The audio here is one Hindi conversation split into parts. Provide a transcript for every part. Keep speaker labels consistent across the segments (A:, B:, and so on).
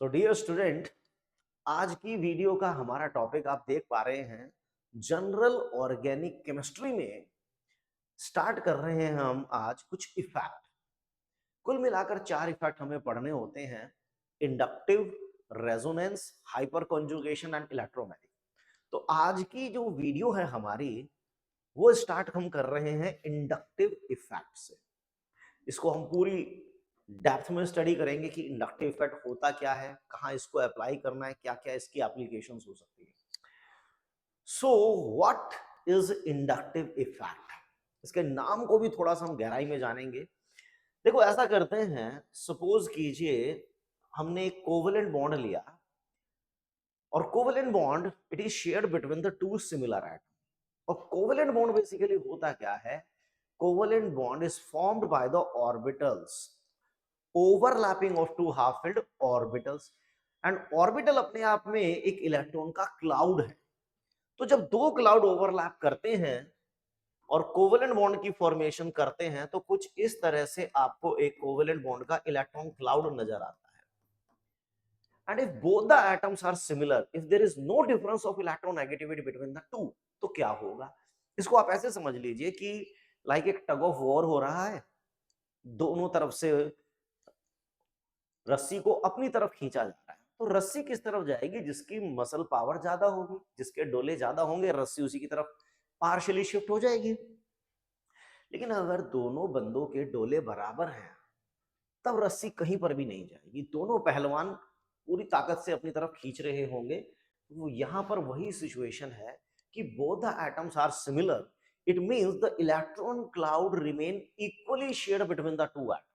A: सो डियर स्टूडेंट, आज की वीडियो का हमारा टॉपिक आप देख पा रहे हैं। जनरल ऑर्गेनिक केमिस्ट्री में स्टार्ट कर रहे हैं हम आज कुछ इफेक्ट। कुल मिलाकर 4 इफेक्ट हमें पढ़ने होते हैं: inductive, resonance, hyper conjugation and electromagnetic. तो आज की जो वीडियो है हमारी, वो स्टार्ट हम कर रहे हैं इंडक्टिव इफेक्ट से। इसको हम पूरी डेप्थ में स्टडी करेंगे कि इंडक्टिव इफेक्ट होता क्या है, कहाँ इसको अप्लाई करना है, क्या क्या इसकी एप्लीकेशंस हो सकती है। So what is inductive effect? इसके नाम को भी थोड़ा सा हम गहराई में जानेंगे। देखो, ऐसा करते हैं, सपोज कीजिए हमने एक कोवेलेंट बॉन्ड लिया और covalent bond it is shared between the two similar atom. और कोवेलेंट बॉन्ड बेसिकली होता क्या है? Covalent bond is formed by the orbitals overlapping of two half filled orbitals. And orbital अपने आप में एक इलेक्ट्रॉन का क्लाउड है। तो जब दो क्लाउड ओवरलैप करते हैं और कोवेलेंट बॉन्ड की फॉर्मेशन करते हैं, तो कुछ इस तरह से आपको एक कोवेलेंट बॉन्ड का इलेक्ट्रॉन क्लाउड नजर आता है। And if both the atoms are similar, if there is no difference of electronegativity between the two, तो क्या होगा? इसको आप ऐसे समझ लीजिए कि लाइक एक टग ऑफ वॉर हो रहा है। दोनों तरफ से रस्सी को अपनी तरफ खींचा जा रहा है। तो रस्सी किस तरफ जाएगी? जिसकी मसल पावर ज्यादा होगी, जिसके डोले ज्यादा होंगे, रस्सी उसी की तरफ पार्शियली शिफ्ट हो जाएगी। लेकिन अगर दोनों बंदों के डोले बराबर हैं, तब रस्सी कहीं पर भी नहीं जाएगी। दोनों पहलवान पूरी ताकत से अपनी तरफ खींच रहे होंगे। तो यहां पर वही सिचुएशन है कि both the atoms are similar. It means the electron cloud remain equally shared between the two atoms.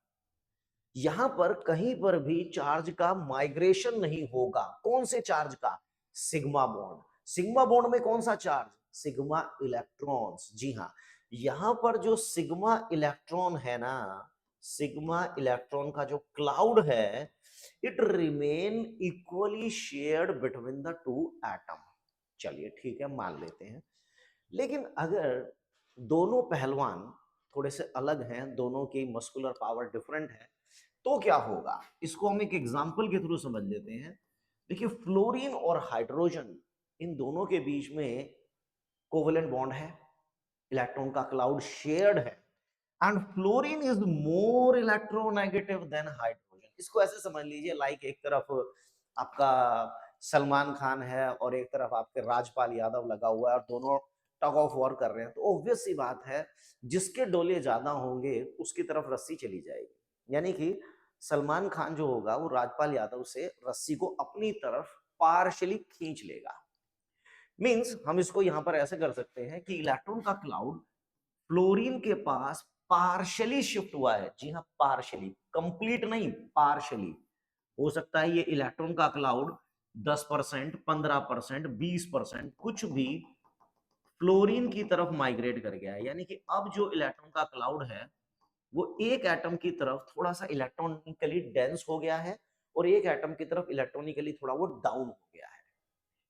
A: यहां पर कहीं पर भी चार्ज का माइग्रेशन नहीं होगा। कौन से चार्ज का? Sigma bond. सिग्मा बॉन्ड में कौन सा चार्ज? Sigma electrons. जी हाँ, यहां पर जो सिग्मा इलेक्ट्रॉन है ना, सिग्मा इलेक्ट्रॉन का जो क्लाउड है, it remain equally shared between the to atom. चलिए ठीक है, मान लेते हैं। लेकिन अगर दोनों पहलवान थोड़े से अलग हैं, दोनों की मस्कुलर पावर डिफरेंट है, तो क्या होगा? इसको हम एक एग्जांपल के थ्रू समझ लेते हैं। देखिए, फ्लोरीन और हाइड्रोजन, इन दोनों के बीच में कोवेलेंट बॉन्ड है, इलेक्ट्रॉन का क्लाउड शेयर्ड है। And fluorine is more electronegative then hydrogen. इसको ऐसे समझ लीजिए, लाइक एक तरफ आपका सलमान खान है और एक तरफ आपके राजपाल यादव लगा हुआ है और दोनों टग ऑफ वॉर कर रहे हैं। तो ऑब्वियस सी बात है, जिसके डोले ज्यादा होंगे उसकी तरफ रस्सी चली जाएगी। यानी कि सलमान खान जो होगा वो राजपाल यादव से रस्सी को अपनी तरफ पार्शली खींच लेगा। मींस हम इसको यहां पर ऐसे कर सकते हैं कि इलेक्ट्रॉन का क्लाउड फ्लोरीन के पास पार्शली शिफ्ट हुआ है। जी हाँ, पार्शली, कंप्लीट नहीं, पार्शली। हो सकता है ये इलेक्ट्रॉन का क्लाउड 10%, 15%, 20%, कुछ भी फ्लोरीन की तरफ माइग्रेट कर गया है। यानी कि अब जो इलेक्ट्रॉन का क्लाउड है, वो एक एटम की तरफ थोड़ा सा इलेक्ट्रॉनिकली डेंस हो गया है और एक एटम की तरफ इलेक्ट्रॉनिकली थोड़ा वो डाउन हो गया है।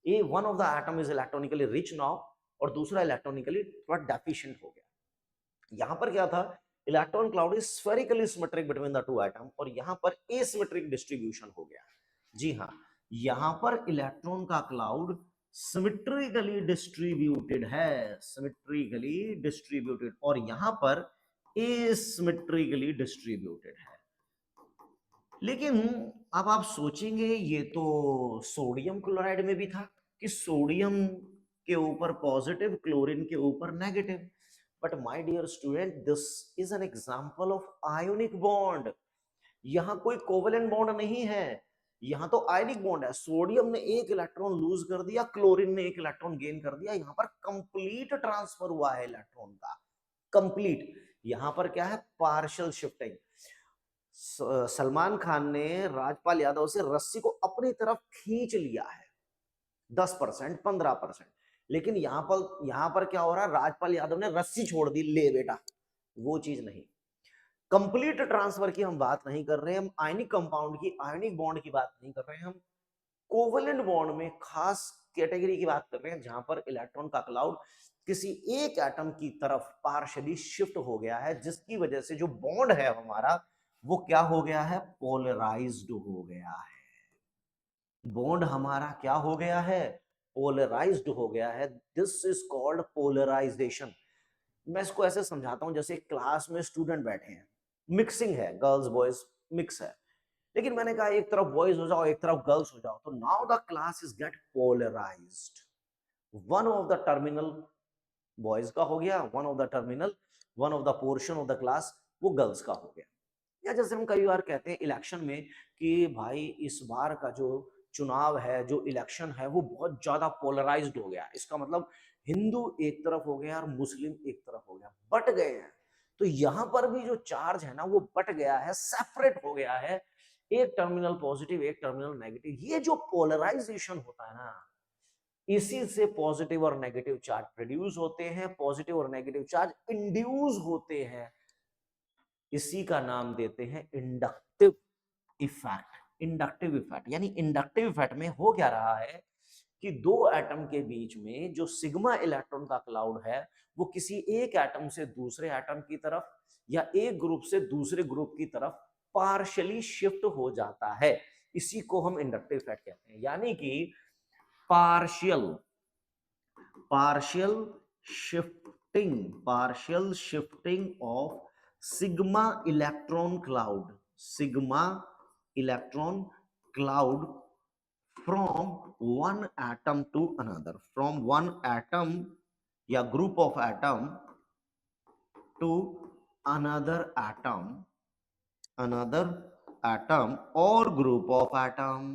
A: ये one of the atom is electronically rich now और दूसरा इलेक्ट्रॉनिकली थोड़ा डेफिशिएंट हो गया। यहां पर क्या था? Electron cloud is spherically symmetric between the to atom और यहां पर एसिमेट्रिक डिस्ट्रीब्यूशन हो गया। जी हाँ, यहां पर इलेक्ट्रॉन का क्लाउड सिमेट्रिकली डिस्ट्रीब्यूटेड है, सिमेट्रिकली डिस्ट्रीब्यूटेड, और यहां पर एसिमेट्रिकली डिस्ट्रीब्यूटेड है। लेकिन अब आप सोचेंगे, ये तो सोडियम क्लोराइड में भी था कि सोडियम के ऊपर पॉजिटिव, क्लोरीन के ऊपर negative. But my dear student, this is an example of ionic bond. यहां कोई कोवेलेंट बॉन्ड नहीं है, यहां तो आयनिक बॉन्ड है। सोडियम ने एक इलेक्ट्रॉन लूज कर दिया, क्लोरीन ने एक इलेक्ट्रॉन गेन कर दिया। यहां पर कंप्लीट ट्रांसफर हुआ है इलेक्ट्रॉन का, कंप्लीट। यहां पर क्या है? Partial shifting. सलमान खान ने राजपाल यादव से रस्सी को अपनी तरफ खींच लिया है 10%, 15%। लेकिन यहां पर क्या हो रहा है? राजपाल यादव ने रस्सी छोड़ दी, ले बेटा। वो चीज नहीं, कंप्लीट ट्रांसफर की हम बात नहीं कर रहे हैं। हम आयनिक कंपाउंड की, आयनिक बॉन्ड की बात नहीं कर रहे हैं। हम कोवेलेंट बॉन्ड में खास कैटेगरी की बात कर रहे हैं, जहां पर इलेक्ट्रॉन का क्लाउड किसी एक एटम की तरफ पार्शियली शिफ्ट हो गया है, जिसकी वजह से जो बॉन्ड है हमारा, वो क्या हो गया है? पोलराइज्ड हो गया है। बॉन्ड हमारा क्या हो गया है, पोलराइज्ड हो गया है। This is called polarisation. मैं इसको ऐसे समझाता हूं, जैसे क्लास में स्टूडेंट बैठे हैं, मिक्सिंग है, गर्ल्स बॉयज मिक्स है, लेकिन मैंने कहा एक तरफ बॉयज हो जाओ एक तरफ गर्ल्स हो जाओ, तो now the class is get polarised. One of the terminal boys का हो गया, one of the terminal, one of the portion of the class वो गर्ल्स का हो गया। या जैसे हम कई बार कहते हैं इलेक्शन में कि भाई इस बार का जो चुनाव है, जो इलेक्शन है, वो बहुत ज्यादा पोलराइज्ड हो गया, इसका मतलब हिंदू एक तरफ हो गया और मुस्लिम एक तरफ हो गया, बट गए हैं। तो यहां पर भी जो चार्ज है ना वो बट गया है, सेपरेट हो गया है, एक टर्मिनल पॉजिटिव एक टर्मिनल नेगेटिव। ये जो पोलराइजेशन होता है ना, इसी से पॉजिटिव और नेगेटिव चार्ज प्रोड्यूस होते हैं, पॉजिटिव और नेगेटिव चार्ज इंड्यूस होते हैं। इसी का नाम देते हैं इंडक्टिव इफेक्ट। इंडक्टिव इफेक्ट यानी इंडक्टिव इफेक्ट में हो क्या रहा है कि दो एटम के बीच में जो सिग्मा इलेक्ट्रॉन का क्लाउड है वो किसी एक एटम से दूसरे एटम की तरफ या एक ग्रुप से दूसरे ग्रुप की तरफ पार्शियली शिफ्ट हो जाता है। इसी को हम इंडक्टिव इफेक्ट कहते हैं। यानी कि partial partial partial shifting of sigma electron cloud, sigma electron cloud from one atom to another, from one atom या group of atom to another atom, another atom और group of atom।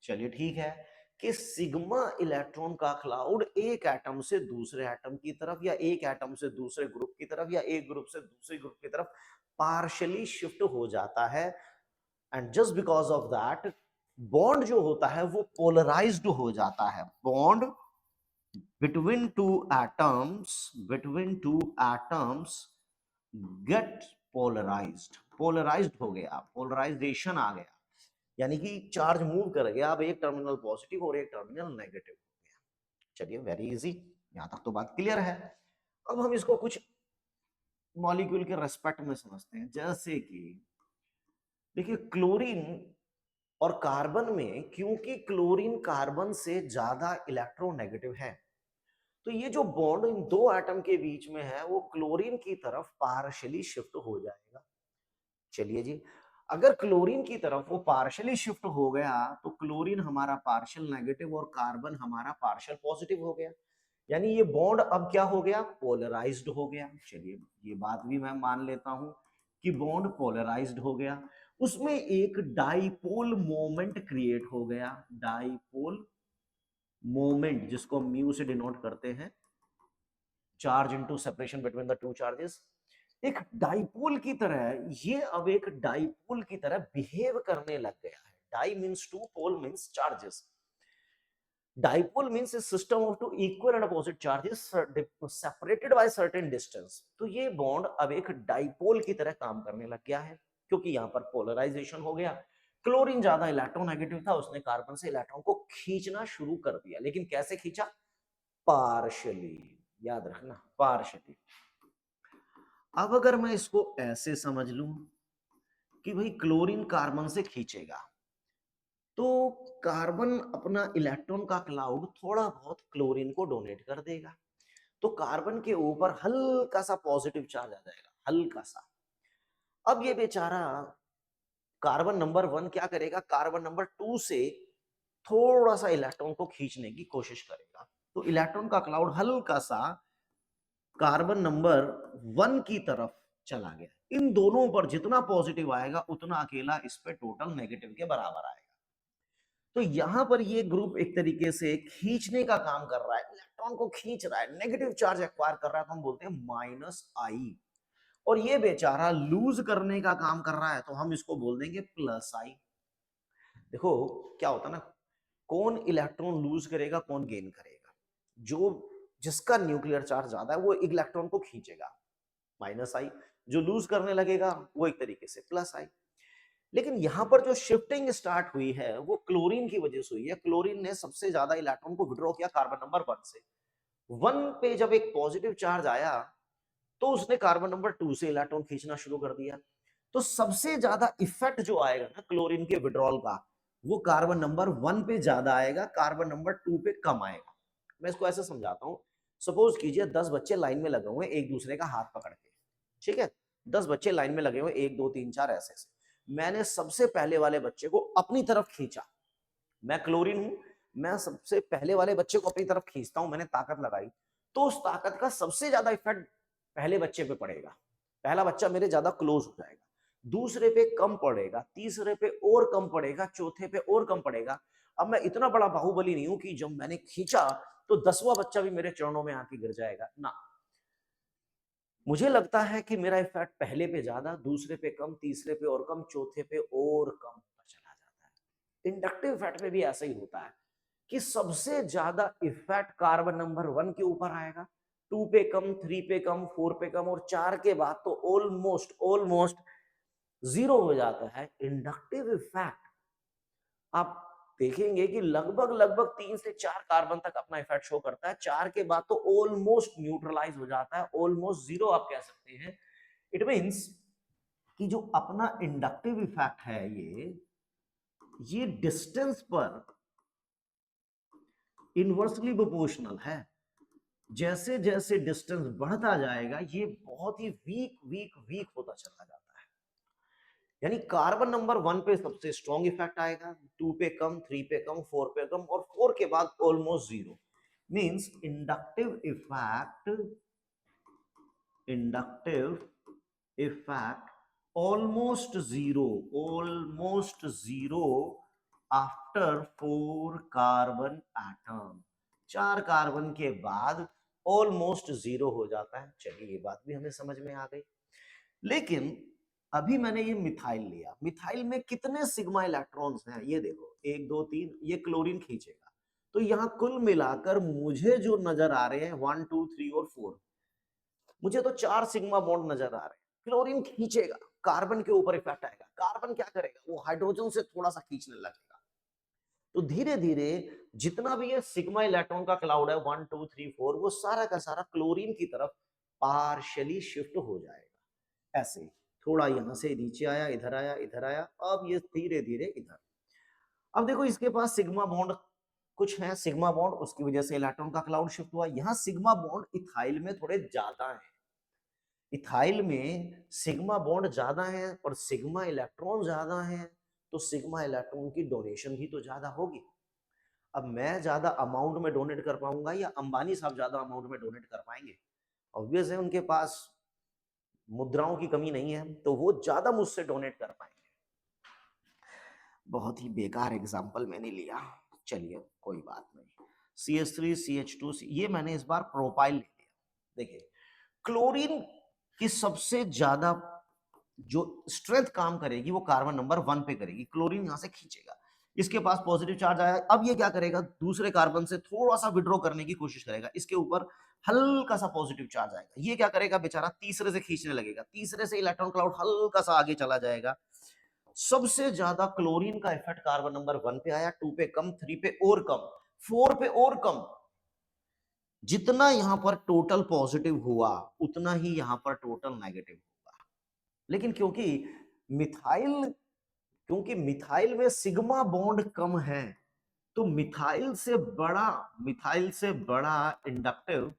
A: चलिए ठीक है कि सिग्मा इलेक्ट्रॉन का क्लाउड एक एटम से दूसरे एटम की तरफ या एक एटम से दूसरे ग्रुप की तरफ या एक ग्रुप से दूसरे ग्रुप की तरफ पार्शियली शिफ्ट हो जाता है। And just because of that bond जो होता है वो पोलराइज्ड हो जाता है। Bond between two atoms get polarised, polarised हो गया, पोलराइजेशन आ गया, यानी कि चार्ज मूव कर गया, अब एक टर्मिनल पॉजिटिव और एक टर्मिनल नेगेटिव हो गया। चलिए वेरी इजी, यहां तक तो बात क्लियर है। अब हम इसको कुछ मॉलिक्यूल के रेस्पेक्ट में समझते हैं। जैसे कि देखिए क्लोरीन और कार्बन में, क्योंकि क्लोरीन कार्बन से ज्यादा इलेक्ट्रोनेगेटिव है, तो ये जो बॉन्ड इन दो एटम के बीच में है वो क्लोरीन की तरफ पार्शियली शिफ्ट हो जाएगा। चलिए जी, अगर क्लोरीन की तरफ वो पार्शियली शिफ्ट हो गया तो क्लोरीन हमारा पार्शियल नेगेटिव और कार्बन हमारा पार्शियल पॉजिटिव हो गया, यानी ये बॉन्ड अब क्या हो गया, पोलराइज्ड हो गया। चलिए ये बात भी मैं मान लेता हूं कि बॉन्ड पोलराइज्ड हो गया। उसमें एक डाइपोल मोमेंट क्रिएट हो गया, डाइपोल मोमेंट जिसको म्यू से डिनोट करते हैं, charge into separation between the two charges. एक डाइपोल की तरह ये अब एक डाइपोल की तरह बिहेव करने लग गया है। Di means two, pole means charges. Dipole means a system of two equal and opposite charges separated by certain distance। तो ये बॉन्ड अब एक डाइपोल की तरह काम करने लग गया है, क्योंकि यहाँ पर पोलराइजेशन हो गया। क्लोरीन ज्यादा इलेक्ट्रोनेगेटिव था, उसने कार्बन से इलेक्ट्रॉन को खींचना शुरू कर दिया, लेकिन कैसे खींचा, पार्शियली, याद रखना पार्शियली। अब अगर मैं इसको ऐसे समझ लूं कि भाई क्लोरीन कार्बन से खींचेगा तो कार्बन अपना इलेक्ट्रॉन का क्लाउड थोड़ा बहुत क्लोरीन को डोनेट कर देगा, तो कार्बन के ऊपर हल्का सा पॉजिटिव चार्ज आ जाएगा, हल्का सा। अब ये बेचारा कार्बन नंबर 1 क्या करेगा, कार्बन नंबर 2 से थोड़ा सा इलेक्ट्रॉन को खींचने की कोशिश करेगा, तो इलेक्ट्रॉन का क्लाउड हल्का सा कार्बन नंबर 1 की तरफ चला गया। इन दोनों पर जितना पॉजिटिव आएगा उतना अकेला इस पे टोटल नेगेटिव के बराबर आएगा। तो यहां पर ये ग्रुप एक तरीके से खींचने का काम कर रहा है, इलेक्ट्रॉन को खींच रहा है, नेगेटिव चार्ज एक्वायर कर रहा है, तो हम बोलते हैं माइनस आई। और ये बेचारा लूज करने का काम कर रहा है, तो हम इसको बोल देंगे प्लस आई। देखो क्या होता है ना, कौन इलेक्ट्रॉन लूज करेगा कौन गेन करेगा, जो जिसका न्यूक्लियर चार्ज ज्यादा है वो इलेक्ट्रॉन को खींचेगा, माइनस आई, जो लूज करने लगेगा वो एक तरीके से प्लस आई। लेकिन यहां पर जो शिफ्टिंग स्टार्ट हुई है वो क्लोरीन की वजह से हुई है। क्लोरीन ने सबसे ज्यादा इलेक्ट्रॉन को विड्रॉ किया कार्बन नंबर 1 से। 1 पे जब एक पॉजिटिव चार्ज आया तो उसने कार्बन नंबर 2 से इलेक्ट्रॉन खींचना शुरू कर दिया। तो सबसे ज्यादा इफेक्ट जो आएगा ना क्लोरीन के विड्रॉल का, वो कार्बन नंबर 1 पे ज्यादा आएगा, कार्बन नंबर 2 पे कम आएगा। मैं इसको ऐसे समझाता हूँ, सपोज कीजिए 10 बच्चे लाइन में लगे हुए हैं एक दूसरे का हाथ पकड़ के, ठीक है, 10 बच्चे लाइन में लगे हुए, 1 2 3 4 ऐसे ऐसे, मैंने सबसे पहले वाले बच्चे को अपनी तरफ खींचा, मैं क्लोरीन हूं, मैं सबसे पहले वाले बच्चे को अपनी तरफ खींचता हूं, मैंने ताकत लगाई, तो उस ताकत का सबसे ज्यादा इफेक्ट पहले बच्चे पे पड़ेगा, पहला बच्चा मेरे ज्यादा क्लोज हो जाएगा, दूसरे पे कम पड़ेगा, तीसरे पे और कम पड़ेगा, चौथे पे और कम पड़ेगा। अब मैं इतना बड़ा बाहुबली नहीं हूं कि जब मैंने खींचा तो 10वां बच्चा भी मेरे चरणों में आके गिर जाएगा ना। मुझे लगता है कि मेरा इफेक्ट पहले पे ज्यादा, दूसरे पे कम, तीसरे पे और कम, चौथे पे और कम होता चला जाता है। इंडक्टिव इफेक्ट में भी ऐसा ही होता है कि सबसे ज्यादा इफेक्ट कार्बन नंबर 1 के ऊपर आएगा, 2 पे कम, 3 पे कम, 4 पे कम, और 4 के बाद तो ऑलमोस्ट ऑलमोस्ट जीरो हो जाता है। इंडक्टिव इफेक्ट आप देखेंगे कि लगभग लगभग 3 से 4 कार्बन तक अपना इफेक्ट शो करता है, 4 के बाद तो ऑलमोस्ट न्यूट्रलाइज हो जाता है, ऑलमोस्ट जीरो आप कह सकते हैं। इट मींस कि जो अपना इंडक्टिव इफेक्ट है ये डिस्टेंस पर इनवर्सली प्रोपोर्शनल है। जैसे जैसे डिस्टेंस बढ़ता जाएगा ये बहुत ही वीक वीक वीक होता चला जाता है। यानी कार्बन नंबर 1 पे सबसे स्ट्रॉन्ग इफेक्ट आएगा, 2 पे कम, 3 पे कम, 4 पे कम, और 4 के बाद almost zero. Means inductive effect almost zero after 4 carbon atom. 4 carbon के बाद ऑलमोस्ट जीरो हो जाता है। चलिए ये बात भी हमें समझ में आ गई। लेकिन अभी मैंने ये मिथाइल लिया, मिथाइल में कितने सिग्मा इलेक्ट्रॉन्स हैं ये देखो, 1 2 3, ये क्लोरीन खींचेगा, तो यहां कुल मिलाकर मुझे जो नजर आ रहे हैं 1 2 3 और 4, मुझे तो 4 सिग्मा बॉन्ड नजर आ रहे हैं। क्लोरीन खींचेगा, कार्बन के ऊपर इफेक्ट आएगा, कार्बन क्या करेगा, वो हाइड्रोजन से थोड़ा सा खींचने लगेगा। तो धीरे धीरे जितना भी ये सिग्मा इलेक्ट्रॉन का क्लाउड है 1 2 3 4, वो सारा का सारा क्लोरीन की तरफ पार्शियली शिफ्ट हो जाएगा। ऐसे थोड़ा यहां से नीचे आया, इधर आया, इधर आया, अब ये धीरे धीरे इधर। अब देखो इसके पास सिग्मा बॉन्ड कुछ है, सिग्मा बॉन्ड, उसकी वजह से इलेक्ट्रॉन का क्लाउड शिफ्ट हुआ। यहाँ सिग्मा बॉन्ड इथाइल में थोड़े ज्यादा है, इथाइल में सिग्मा बॉन्ड ज्यादा है और सिग्मा इलेक्ट्रॉन ज्यादा है, तो सिग्मा इलेक्ट्रॉन की डोनेशन भी तो ज्यादा होगी। अब मैं ज्यादा अमाउंट में डोनेट कर पाऊंगा या अंबानी साहब ज्यादा अमाउंट में डोनेट कर पाएंगे? ऑब्वियस है उनके पास मुद्राओं की कमी नहीं है, तो वो ज्यादा मुझसे डोनेट कर पाएंगे। बहुत ही बेकार एग्जाम्पल मैंने लिया, चलिए कोई बात नहीं। CH3 CH2, ये मैंने इस बार प्रोपाइल ले लिया। देखिए क्लोरीन की सबसे ज्यादा जो स्ट्रेंथ काम करेगी वो कार्बन नंबर 1 पे करेगी, क्लोरीन यहां से खींचेगा, इसके पास पॉजिटिव चार्ज आया, अब ये क्या करेगा, दूसरे कार्बन से थोड़ा सा विड्रॉ करने की कोशिश करेगा, इसके ऊपर हल्का सा पॉजिटिव चार्ज आएगा, ये क्या करेगा बेचारा, तीसरे से खींचने लगेगा, तीसरे से इलेक्ट्रॉन क्लाउड हल्का सा आगे चला जाएगा। सबसे ज्यादा क्लोरीन का इफेक्ट कार्बन नंबर 1 पे आया, 2 पे कम, 3 पे और कम, 4 पे और कम। जितना यहां पर टोटल पॉजिटिव हुआ उतना ही यहां पर टोटल नेगेटिव होगा। लेकिन मिथाइल क्योंकि मिथाइल में सिग्मा बॉन्ड कम है, तो मिथाइल से बड़ा इंडक्टिव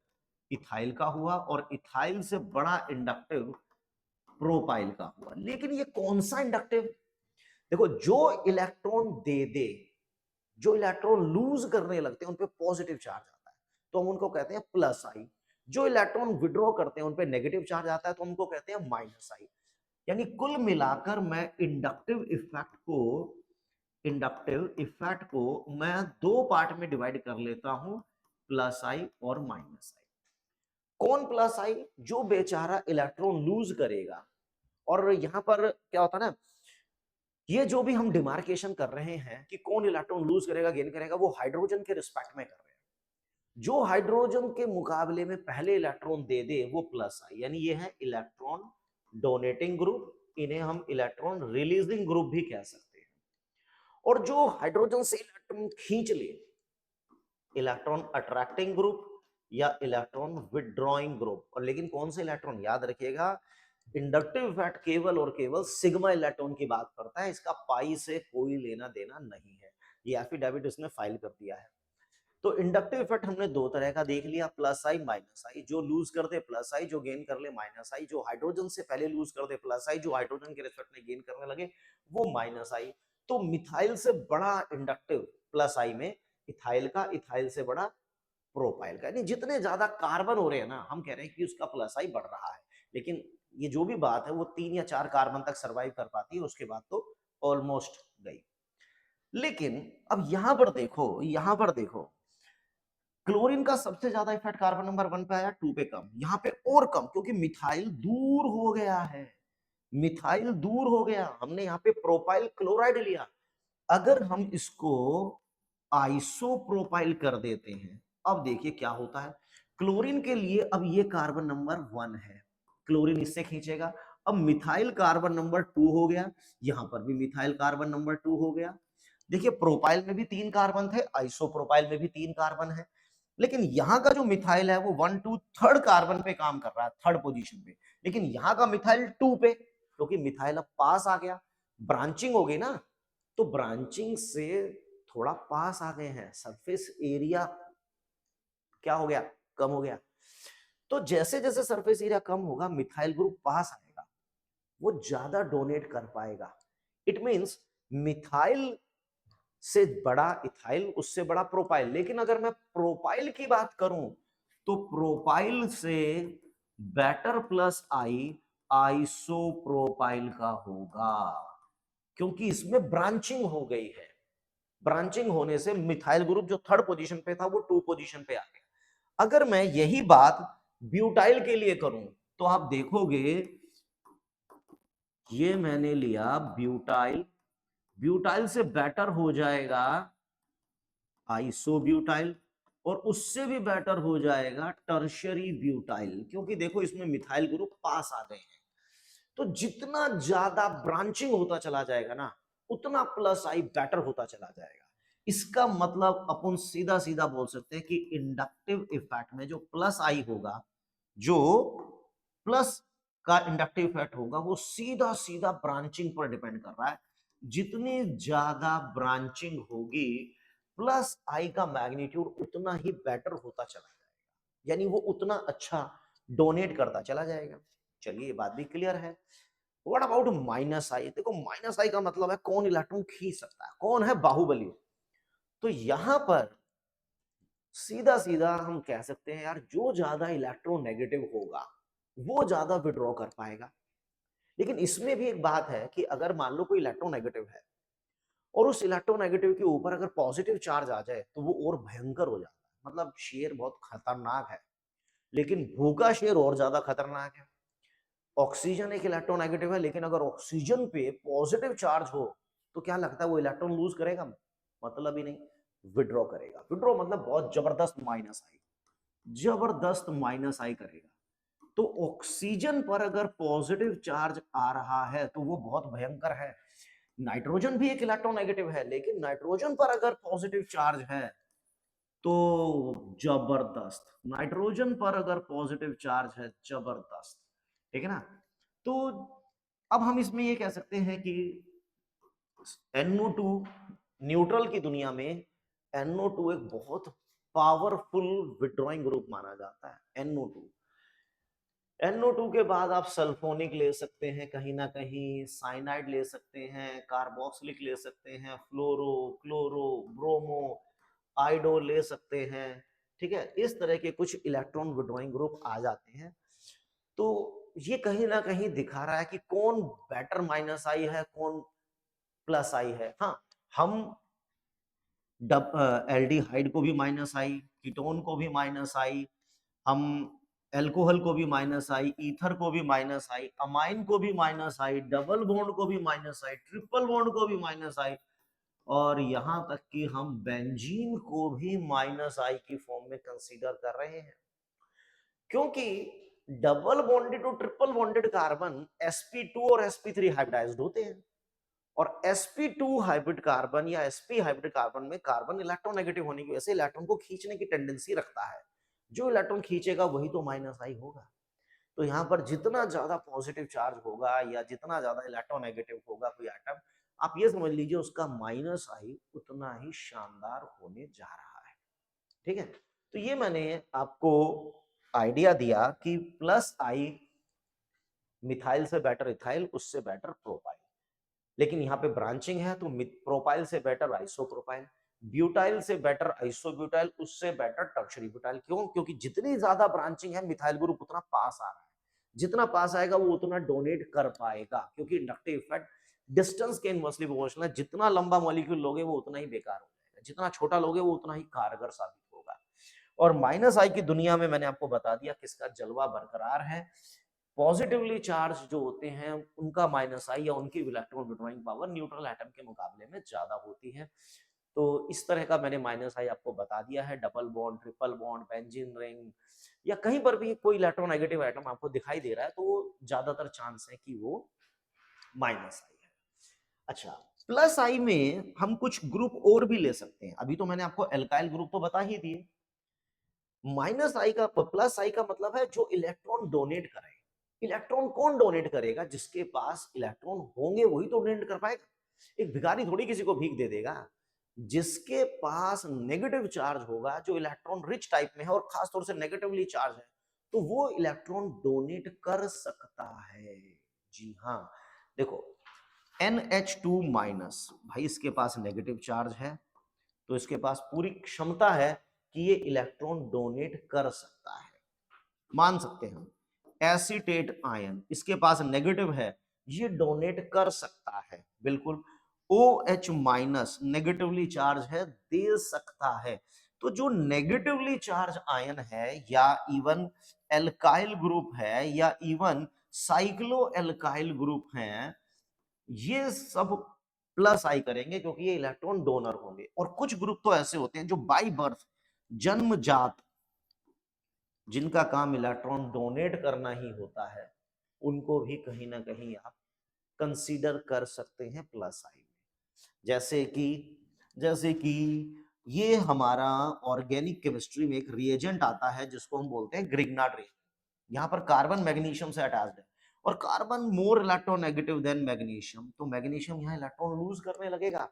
A: इथाइल का हुआ और इथाइल से बड़ा इंडक्टिव प्रोपाइल का हुआ। लेकिन ये कौन सा इंडक्टिव, देखो जो इलेक्ट्रॉन दे दे, जो इलेक्ट्रॉन लूज करने लगते हैं उन पे पॉजिटिव चार्ज आता है, तो हम उनको कहते हैं प्लस आई। जो इलेक्ट्रॉन विड्रॉ करते हैं उन पे नेगेटिव चार्ज आता है, तो उनको कहते हैं माइनस आई। यानी कुल मिलाकर मैं इंडक्टिव इफेक्ट को मैं दो पार्ट में डिवाइड कर लेता हूं, प्लस आई और माइनस आई। कौन प्लस आई, जो बेचारा इलेक्ट्रॉन लूज करेगा। और यहां पर क्या होता है ना, ये जो भी हम डिमार्केशन कर रहे हैं कि कौन इलेक्ट्रॉन लूज करेगा गेन करेगा, वो हाइड्रोजन के रिस्पेक्ट में कर रहे हैं। जो हाइड्रोजन के मुकाबले में पहले इलेक्ट्रॉन दे दे वो प्लस आई, यानी ये है इलेक्ट्रॉन डोनेटिंग ग्रुप, इन्हें हम इलेक्ट्रॉन रिलीजिंग ग्रुप भी कह सकते हैं। और जो हाइड्रोजन से इलेक्ट्रॉन खींच ले, इलेक्ट्रॉन अट्रैक्टिंग ग्रुप या इलेक्ट्रॉन विदड्रॉइंग ग्रुप। और लेकिन कौन सा इलेक्ट्रॉन, याद रखिएगा, इंडक्टिव इफेक्ट केवल और केवल सिग्मा इलेक्ट्रॉन की बात करता है, इसका पाई से कोई लेना देना नहीं है। ये एफिडेविट इसने फाइल कर दिया है। तो इंडक्टिव इफेक्ट हमने दो तरह का देख लिया, प्लस आई माइनस आई, जो लूज कर दे प्लस आई, जो गेन कर ले माइनस आई, जो हाइड्रोजन से पहले लूज कर दे प्लस आई, जो हाइड्रोजन के रिस्पेक्ट में गेन करने लगे वो माइनस आई। तो मिथाइल से बड़ा इंडक्टिव प्लस आई में इथाइल का, इथाइल से बड़ा प्रोपाइल का, यानी जितने ज्यादा कार्बन हो रहे हैं ना, हम कह रहे हैं कि उसका प्लस आई बढ़ रहा है। लेकिन ये जो भी बात है वो 3 या 4 कार्बन तक सरवाइव कर पाती है, उसके बाद तो ऑलमोस्ट गई। लेकिन अब यहां पर देखो, यहां पर देखो, क्लोरीन का सबसे ज्यादा इफेक्ट कार्बन नंबर 1 पे आया, 2 पे कम, यहाँ पे और कम, क्योंकि मिथाइल दूर हो गया है। मिथाइल दूर हो गया, हमने यहाँ पे प्रोपाइल क्लोराइड लिया। अगर हम इसको आइसोप्रोपाइल कर देते हैं, अब देखिए क्या होता है। क्लोरीन के लिए अब ये कार्बन नंबर 1 है, क्लोरीन इससे खींचेगा। अब मिथाइल कार्बन नंबर 2 हो गया, यहां पर भी मिथाइल कार्बन नंबर 2 हो गया। देखिए प्रोपाइल में भी 3 कार्बन थे, आइसोप्रोपाइल में भी 3 कार्बन है, लेकिन यहाँ का जो मिथाइल है वो 1 2 थर्ड कार्बन पे काम कर रहा है, थर्ड पोजीशन पे। लेकिन यहाँ का मिथाइल 2 पे, क्योंकि मिथाइल अब पास आ गया, ब्रांचिंग हो गई ना, तो ब्रांचिंग से थोड़ा पास आ गए हैं, सरफेस एरिया क्या हो गया, कम हो गया। तो जैसे जैसे सरफेस एरिया कम होगा, मिथाइल ग्रुप पास आएगा, वो ज्यादा डोनेट कर पाएगा। इट मींस मिथाइल से बड़ा इथाइल, उससे बड़ा प्रोपाइल। लेकिन अगर मैं प्रोपाइल की बात करूं तो प्रोपाइल से बेटर प्लस आई आइसोप्रोपाइल का होगा, क्योंकि इसमें ब्रांचिंग हो गई है। ब्रांचिंग होने से मिथाइल ग्रुप जो थर्ड पोजीशन पे था वो 2 पोजीशन पे आ गया। अगर मैं यही बात ब्यूटाइल के लिए करूं तो आप देखोगे, ये मैंने लिया ब्यूटाइल, ब्यूटाइल से बेटर हो जाएगा आइसोब्यूटाइल, और उससे भी बेटर हो जाएगा टर्शियरी ब्यूटाइल, क्योंकि देखो इसमें मिथाइल ग्रुप पास आ गए हैं। तो जितना ज्यादा ब्रांचिंग होता चला जाएगा ना, उतना प्लस आई बेटर होता चला जाएगा। इसका मतलब अपन सीधा सीधा बोल सकते हैं कि इंडक्टिव इफेक्ट में जो प्लस आई होगा, जो प्लस का इंडक्टिव इफेक्ट होगा, वो सीधा सीधा ब्रांचिंग पर डिपेंड कर रहा है। जितनी ज्यादा ब्रांचिंग होगी, प्लस आई का मैग्नीट्यूड उतना ही बेटर होता चला जाएगा, यानी वो उतना अच्छा डोनेट करता चला जाएगा। चलिए ये बात भी क्लियर है। व्हाट अबाउट माइनस आई? देखो माइनस आई का मतलब है कौन इलेक्ट्रॉन खींच सकता है, कौन है बाहुबली। तो यहां पर सीधा सीधा हम कह सकते हैं यार, जो ज्यादा इलेक्ट्रोनेगेटिव होगा वो ज्यादा विड्रॉ कर पाएगा। लेकिन इसमें भी एक बात है कि अगर मान लो कोई इलेक्ट्रोनेगेटिव है और उस इलेक्ट्रोनेगेटिव के ऊपर अगर पॉजिटिव चार्ज आ जाए तो वो और भयंकर हो जाता है, मतलब शेर बहुत खतरनाक है। लेकिन भूखा शेर और ज्यादा खतरनाक है। ऑक्सीजन एक इलेक्ट्रोनेगेटिव है, लेकिन अगर ऑक्सीजन पे पॉजिटिव चार्ज हो तो क्या लगता है वो इलेक्ट्रॉन लूज करेगा? मतलब ही नहीं, विड्रॉ करेगा। विड्रॉ मतलब बहुत जबरदस्त माइनस आई, जबरदस्त माइनस आई करेगा। तो ऑक्सीजन पर अगर पॉजिटिव चार्ज आ रहा है तो वो बहुत भयंकर है। नाइट्रोजन भी एक इलेक्ट्रोनेगेटिव है, लेकिन नाइट्रोजन पर अगर पॉजिटिव चार्ज है तो जबरदस्त। नाइट्रोजन पर अगर पॉजिटिव चार्ज है, जबरदस्त, ठीक है ना। तो अब हम इसमें ये कह सकते हैं कि NO2 न्यूट्रल की दुनिया में NO2 एक बहुत पावरफुल विड्रॉइंग ग्रुप माना जाता है। NO2 के बाद आप सल्फोनिक ले सकते हैं, कहीं ना कहीं साइनाइड ले सकते हैं, कार्बोक्सिलिक ले सकते हैं, फ्लोरो, क्लोरो, ब्रोमो, आइडो ले सकते हैं। ठीक है, इस तरह के कुछ इलेक्ट्रॉन विड्रॉइंग ग्रुप आ जाते हैं। तो ये कहीं ना कहीं दिखा रहा है कि कौन बेटर माइनस आई है, कौन प्लस आई है। हाँ, हम एल्डिहाइड को भी माइनस आई, कीटोन को भी माइनस आई, हम एल्कोहल को भी माइनस आई, ईथर को भी माइनस आई, अमाइन को भी माइनस आई, डबल बॉन्ड को भी माइनस आई, ट्रिपल बॉन्ड को भी माइनस आई, और यहां तक कि हम बेंजीन को भी माइनस आई की फॉर्म में कंसीडर कर रहे हैं। क्योंकि डबल बॉन्डेड और ट्रिपल बॉन्डेड कार्बन sp2 और sp3 हाइब्रिडाइज्ड होते हैं, और sp2 हाइब्रिड कार्बन या sp हाइब्रिड कार्बन में कार्बन इलेक्ट्रोनेगेटिव होने की वजह से इलेक्ट्रॉन को खींचने की टेंडेंसी रखता है। जो इलेक्ट्रॉन खींचेगा वही तो माइनस आई होगा। तो यहाँ पर जितना ज्यादा पॉजिटिव चार्ज होगा या जितना ज्यादा इलेक्ट्रोनेगेटिव होगा कोई एटम, आप ये समझ लीजिए उसका माइनस आई उतना ही शानदार होने जा रहा है। ठीक है, तो ये मैंने आपको आइडिया दिया कि प्लस आई मिथाइल से बेटर इथाइल, उससे बेटर प्रोपाइल, लेकिन यहाँ पे ब्रांचिंग है तो प्रोपाइल से बेटर आइसोप्रोपाइल, ब्यूटाइल से बेटर आइसोब्यूटाइल, उससे बेटर टर्शरी ब्यूटाइल। क्यों? क्योंकि जितनी ज्यादा ब्रांचिंग है मिथाइल ग्रुप उतना पास आ रहा है, जितना पास आएगा वो उतना डोनेट कर पाएगा, क्योंकि इंडक्टिव इफेक्ट डिस्टेंस के इनवर्सली प्रोपोर्शनल है। जितना लंबा मॉलिक्यूल लोगे वो उतना ही बेकार हो जाएगा, जितना छोटा लोगे वो उतना ही कारगर साबित होगा। और माइनस आई की दुनिया में मैंने आपको बता दिया किसका जलवा बरकरार है। पॉजिटिवली चार्ज जो होते हैं उनका माइनस आई या उनकी electron withdrawing power neutral atom के मुकाबले में ज्यादा होती है। तो इस तरह का मैंने माइनस आई आपको बता दिया है। Double bond, triple bond, benzene ring या कहीं पर भी कोई इलेक्ट्रोनेगेटिव एटम आपको दिखाई दे रहा है तो वो ज्यादातर चांस है कि वो माइनस आई है। अच्छा, प्लस आई में हम कुछ ग्रुप और भी ले सकते हैं। अभी तो मैंने आपको एल्काइल ग्रुप तो बता ही दिए। माइनस आई का प्लस आई का मतलब है जो इलेक्ट्रॉन डोनेट करे। इलेक्ट्रॉन कौन डोनेट करेगा? जिसके पास इलेक्ट्रॉन होंगे वही तो डोनेट कर पाएगा। एक भिखारी थोड़ी किसी को भीख दे देगा। जिसके पास नेगेटिव चार्ज होगा, जो इलेक्ट्रॉन रिच टाइप में है और खासतौर से नेगेटिवली चार्ज है, तो वो इलेक्ट्रॉन डोनेट कर सकता है। जी हाँ, देखो NH2 माइनस, भाई इसके पास नेगेटिव चार्ज है तो इसके पास पूरी क्षमता है कि ये इलेक्ट्रॉन डोनेट कर सकता है, मान सकते हैं हम। एसीटेट आयन, इसके पास नेगेटिव है, ये डोनेट कर सकता है बिल्कुल। OH माइनस नेगेटिवली चार्ज है, दे सकता है। तो जो नेगेटिवली चार्ज आयन है या इवन एल्काइल ग्रुप है या इवन साइक्लो एल्काइल ग्रुप है, ये सब प्लस आई करेंगे क्योंकि ये इलेक्ट्रॉन डोनर होंगे। और कुछ ग्रुप तो ऐसे होते हैं जो बाय बर्थ, जन्मजात, जिनका काम इलेक्ट्रॉन डोनेट करना ही होता है, उनको भी कहीं ना कहीं आप कंसीडर कर सकते हैं प्लस आई में। जैसे कि ये हमारा ऑर्गेनिक केमिस्ट्री में एक रिएजेंट आता है जिसको हम बोलते हैं ग्रिग्नार्ड रिएजेंट। यहाँ पर कार्बन मैग्नीशियम से अटैच्ड है और कार्बन मोर इलेक्ट्रोनेगेटिव देन मैग्नीशियम, तो मैग्नीशियम यहाँ इलेक्ट्रॉन लूज करने लगेगा,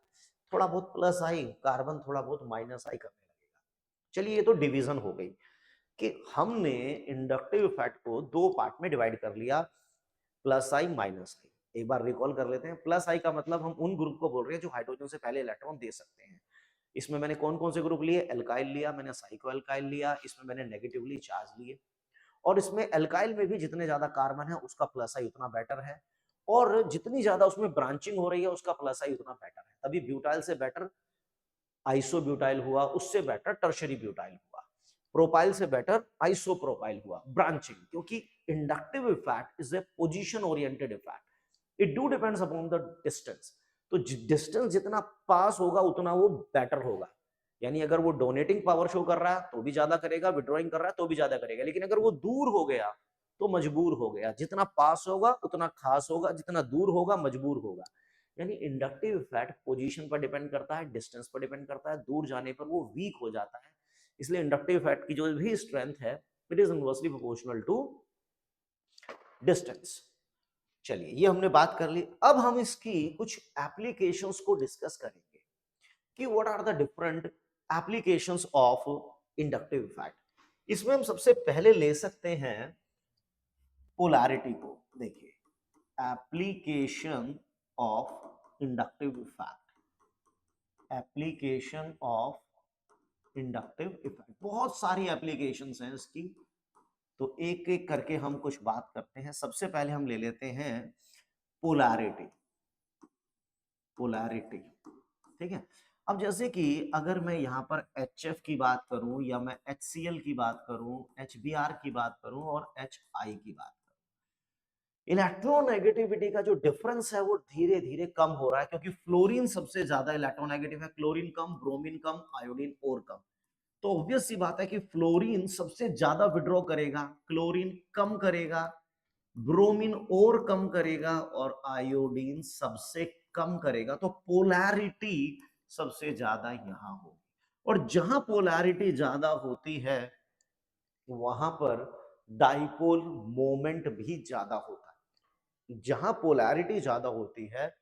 A: थोड़ा बहुत प्लस आई, कार्बन थोड़ा बहुत माइनस आई करने लगेगा। चलिए, ये तो डिवीजन हो गई कि हमने इंडक्टिव इफेक्ट को दो पार्ट में डिवाइड कर लिया, प्लस आई माइनस आई। एक बार रिकॉल कर लेते हैं। प्लस आई का मतलब हम उन ग्रुप को बोल रहे हैं जो हाइड्रोजन से पहले इलेक्ट्रॉन दे सकते हैं। इसमें मैंने कौन कौन से ग्रुप लिए? एल्काइल लिया मैंने, साइक्लो एल्काइल लिया, इसमें मैंने नेगेटिवली चार्ज लिए। और इसमें एल्काइल में भी जितने ज्यादा कार्बन है उसका प्लस आई उतना बेटर है, और जितनी ज्यादा उसमें ब्रांचिंग हो रही है उसका प्लस आई उतना बेटर है। तभी ब्यूटाइल से बेटर आइसोब्यूटाइल हुआ, उससे बेटर टर्शरी ब्यूटाइल हुआ, प्रोपाइल से बेटर आइसोप्रोपाइल हुआ। ब्रांचिंग, क्योंकि inductive effect is a position oriented effect, it do depends upon the distance. तो डिस्टेंस जितना पास होगा उतना वो बेटर होगा। यानी अगर वो डोनेटिंग पावर शो कर रहा है तो भी ज्यादा करेगा, विड्रॉइंग कर रहा है तो भी ज्यादा करेगा। लेकिन अगर वो दूर हो गया तो मजबूर हो गया। जितना पास होगा उतना खास होगा, जितना दूर होगा मजबूर होगा। यानी इंडक्टिव इफेक्ट पोजीशन पर डिपेंड करता है, डिस्टेंस पर डिपेंड करता है। दूर जाने पर वो वीक हो जाता है। इसलिए इंडक्टिव इफेक्ट की जो भी स्ट्रेंथ है it is inversely proportional to distance. चलिए, ये हमने बात कर ली। अब हम इसकी कुछ एप्लीकेशंस को डिस्कस करेंगे कि what are the different applications of inductive effect. इसमें हम सबसे पहले ले सकते हैं पोलैरिटी को। देखिए, application of inductive effect, application of inductive effect, बहुत सारी एप्लीकेशंस हैं इसकी। तो एक एक करके हम कुछ बात करते हैं। सबसे पहले हम ले लेते हैं पोलैरिटी। पोलैरिटी, ठीक है। अब जैसे कि अगर मैं यहाँ पर HF की बात करूं या मैं HCl की बात करूं, HBr की बात करूं और HI की बात करूं, इलेक्ट्रोनेगेटिविटी का जो डिफरेंस है वो धीरे धीरे कम हो रहा है, क्योंकि फ्लोरीन सबसे ज्यादा इलेक्ट्रोनेगेटिव है। क्लोरीन कम, ब्रोमीन कम, आयोडीन और कम। तो ऑब्वियस सी बात है कि फ्लोरीन सबसे ज्यादा विड्रॉ करेगा, क्लोरीन कम करेगा, ब्रोमीन और कम करेगा और आयोडीन सबसे कम करेगा। तो पोलैरिटी सबसे ज्यादा यहां होगी। और जहां पोलैरिटी ज्यादा होती है वहां पर डाइपोल मोमेंट भी ज्यादा होता है। जहां पोलैरिटी ज्यादा होती है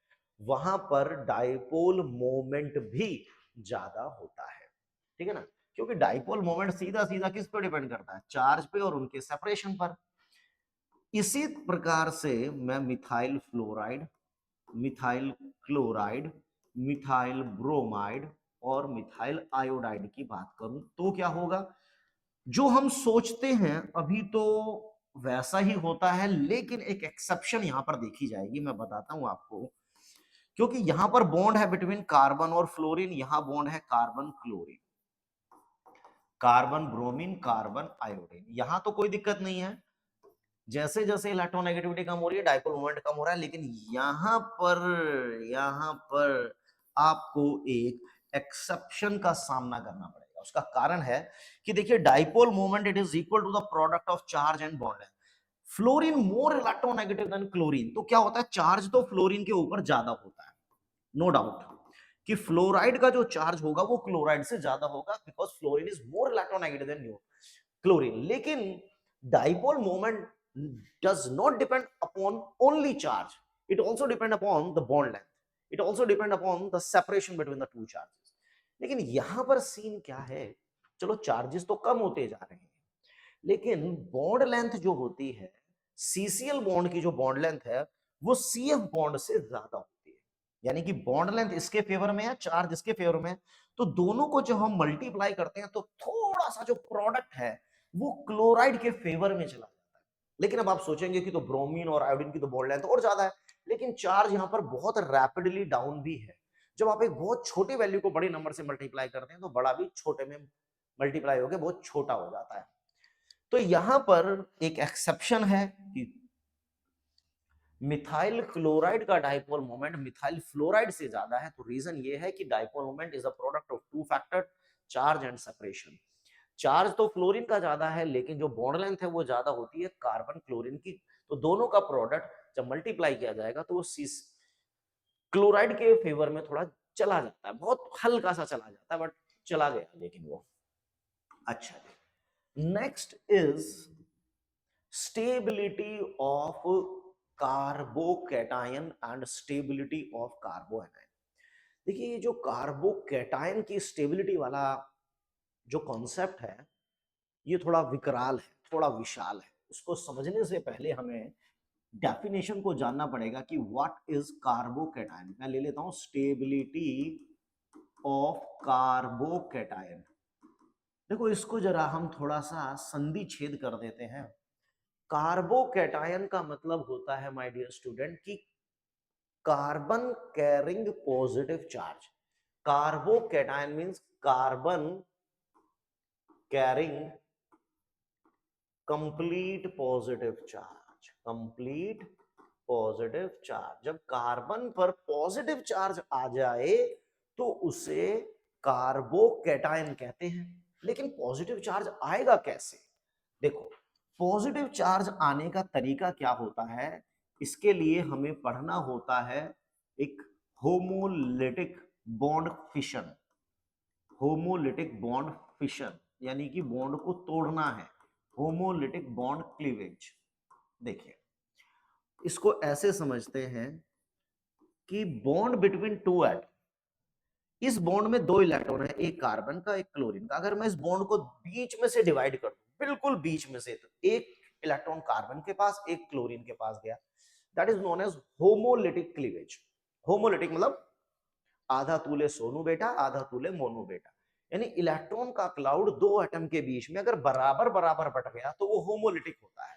A: वहां पर डाइपोल मोमेंट भी ज्यादा होता है, ठीक है ना, क्योंकि डाइपोल मोमेंट सीधा सीधा किस पे डिपेंड करता है, चार्ज पे और उनके सेपरेशन पर। इसी प्रकार से मैं methyl fluoride, methyl chloride, methyl bromide और मिथाइल आयोडाइड की बात करूं तो क्या होगा, जो हम सोचते हैं अभी तो वैसा ही होता है, लेकिन एक एक्सेप्शन यहां पर देखी जाएगी, मैं बताता हूं आपको। क्योंकि यहां पर बॉन्ड है बिटवीन कार्बन और फ्लोरीन, यहां बॉन्ड है carbon chlorine, carbon bromine, carbon iodine, यहां तो कोई दिक्कत नहीं है। जैसे जैसे इलेक्ट्रोनेगेटिविटी कम हो रही है डाइपोल मोमेंट कम हो रहा है, लेकिन यहां पर आपको एक एक्सेप्शन का सामना करना पड़ेगा। उसका कारण है कि देखिए dipole moment it is equal to the product of charge and bond length. Fluorine more electronegative than chlorine, तो क्या होता है, चार्ज तो फ्लोरीन के ऊपर ज्यादा होता है, नो डाउट कि फ्लोराइड का जो चार्ज होगा वो क्लोराइड से ज्यादा होगा, because fluorine is more electronegative than chlorine. लेकिन dipole moment does not depend upon only charge, it also depend upon the bond length, it also depend upon the separation between the two charges। लेकिन यहां पर सीन क्या है, चलो चार्जेस तो कम होते जा रहे हैं, लेकिन बॉन्ड लेंथ जो होती है, सीसीएल बॉन्ड की जो बॉन्ड लेंथ है वो सीएफ बॉन्ड से ज्यादा होती है। यानी कि बॉन्ड लेंथ इसके फेवर में है, चार्ज इसके फेवर में है, तो दोनों को जब हम मल्टीप्लाई करते हैं तो थोड़ा सा जो प्रोडक्ट है वो क्लोराइड के फेवर में चला जाता है। लेकिन अब आप सोचेंगे कि तो ब्रोमीन और आयोडीन की तो बॉन्ड लेंथ और ज्यादा है, लेकिन चार्ज यहाँ पर बहुत रैपिडली डाउन भी है। जब आप एक बहुत छोटी वैल्यू को बड़ी नंबर से मल्टीप्लाई करते हैं तो बड़ा भी छोटे में मल्टीप्लाई होकर बहुत छोटा हो जाता है। तो यहां पर एक एक्सेप्शन है कि मिथाइल क्लोराइड का डाइपोल मोमेंट मिथाइल फ्लोराइड से ज्यादा है। तो रीजन ये है कि dipole moment is a product of two factor, charge and separation. Charge तो फ्लोरीन का ज्यादा है, लेकिन जो बॉन्ड लेंथ है वो ज्यादा होती है कार्बन क्लोरीन की। तो दोनों का प्रोडक्ट जब मल्टीप्लाई किया जाएगा तो वो क्लोराइड के फेवर में थोड़ा चला जाता है, बहुत हल्का सा चला जाता है, बट चला गया लेकिन वो। अच्छा, next is stability of carbocation and stability of कार्बोएनायन। देखिए ये जो कार्बोकैटायन की स्टेबिलिटी वाला जो कॉन्सेप्ट है ये थोड़ा विकराल है, थोड़ा विशाल है। उसको समझने से पहले हमें डेफिनेशन को जानना पड़ेगा कि व्हाट इज कार्बोकैटायन। मैं ले लेता हूं स्टेबिलिटी ऑफ कार्बोकैटायन। देखो इसको जरा हम थोड़ा सा संधि छेद कर देते हैं। कार्बोकैटायन का मतलब होता है माय डियर स्टूडेंट कि carbon carrying positive charge. Carbocation means carbon carrying complete positive charge, complete positive charge. जब कार्बन पर पॉजिटिव चार्ज आ जाए तो उसे कार्बोकैटायन कहते हैं। लेकिन पॉजिटिव चार्ज आएगा कैसे, देखो पॉजिटिव चार्ज आने का तरीका क्या होता है, इसके लिए हमें पढ़ना होता है एक homolytic bond fission. Homolytic bond fission यानी कि बॉन्ड को तोड़ना है, होमोलिटिक बॉन्ड क्लीवेज। देखिए इसको ऐसे समझते हैं कि बॉन्ड बिटवीन टू एटम, इस बॉन्ड में दो इलेक्ट्रॉन है, एक कार्बन का एक क्लोरीन का। अगर मैं इस बॉन्ड को बीच में से डिवाइड कर दूं, बिल्कुल बीच में से, तो एक इलेक्ट्रॉन कार्बन के पास एक क्लोरीन के पास गया, that is known as homolytic cleavage. Homolytic मतलब आधा तूले सोनू बेटा आधा तूले मोनू बेटा, यानी इलेक्ट्रॉन का क्लाउड दो एटम के बीच में अगर बराबर बराबर बट गया तो वो होमोलिटिक होता है।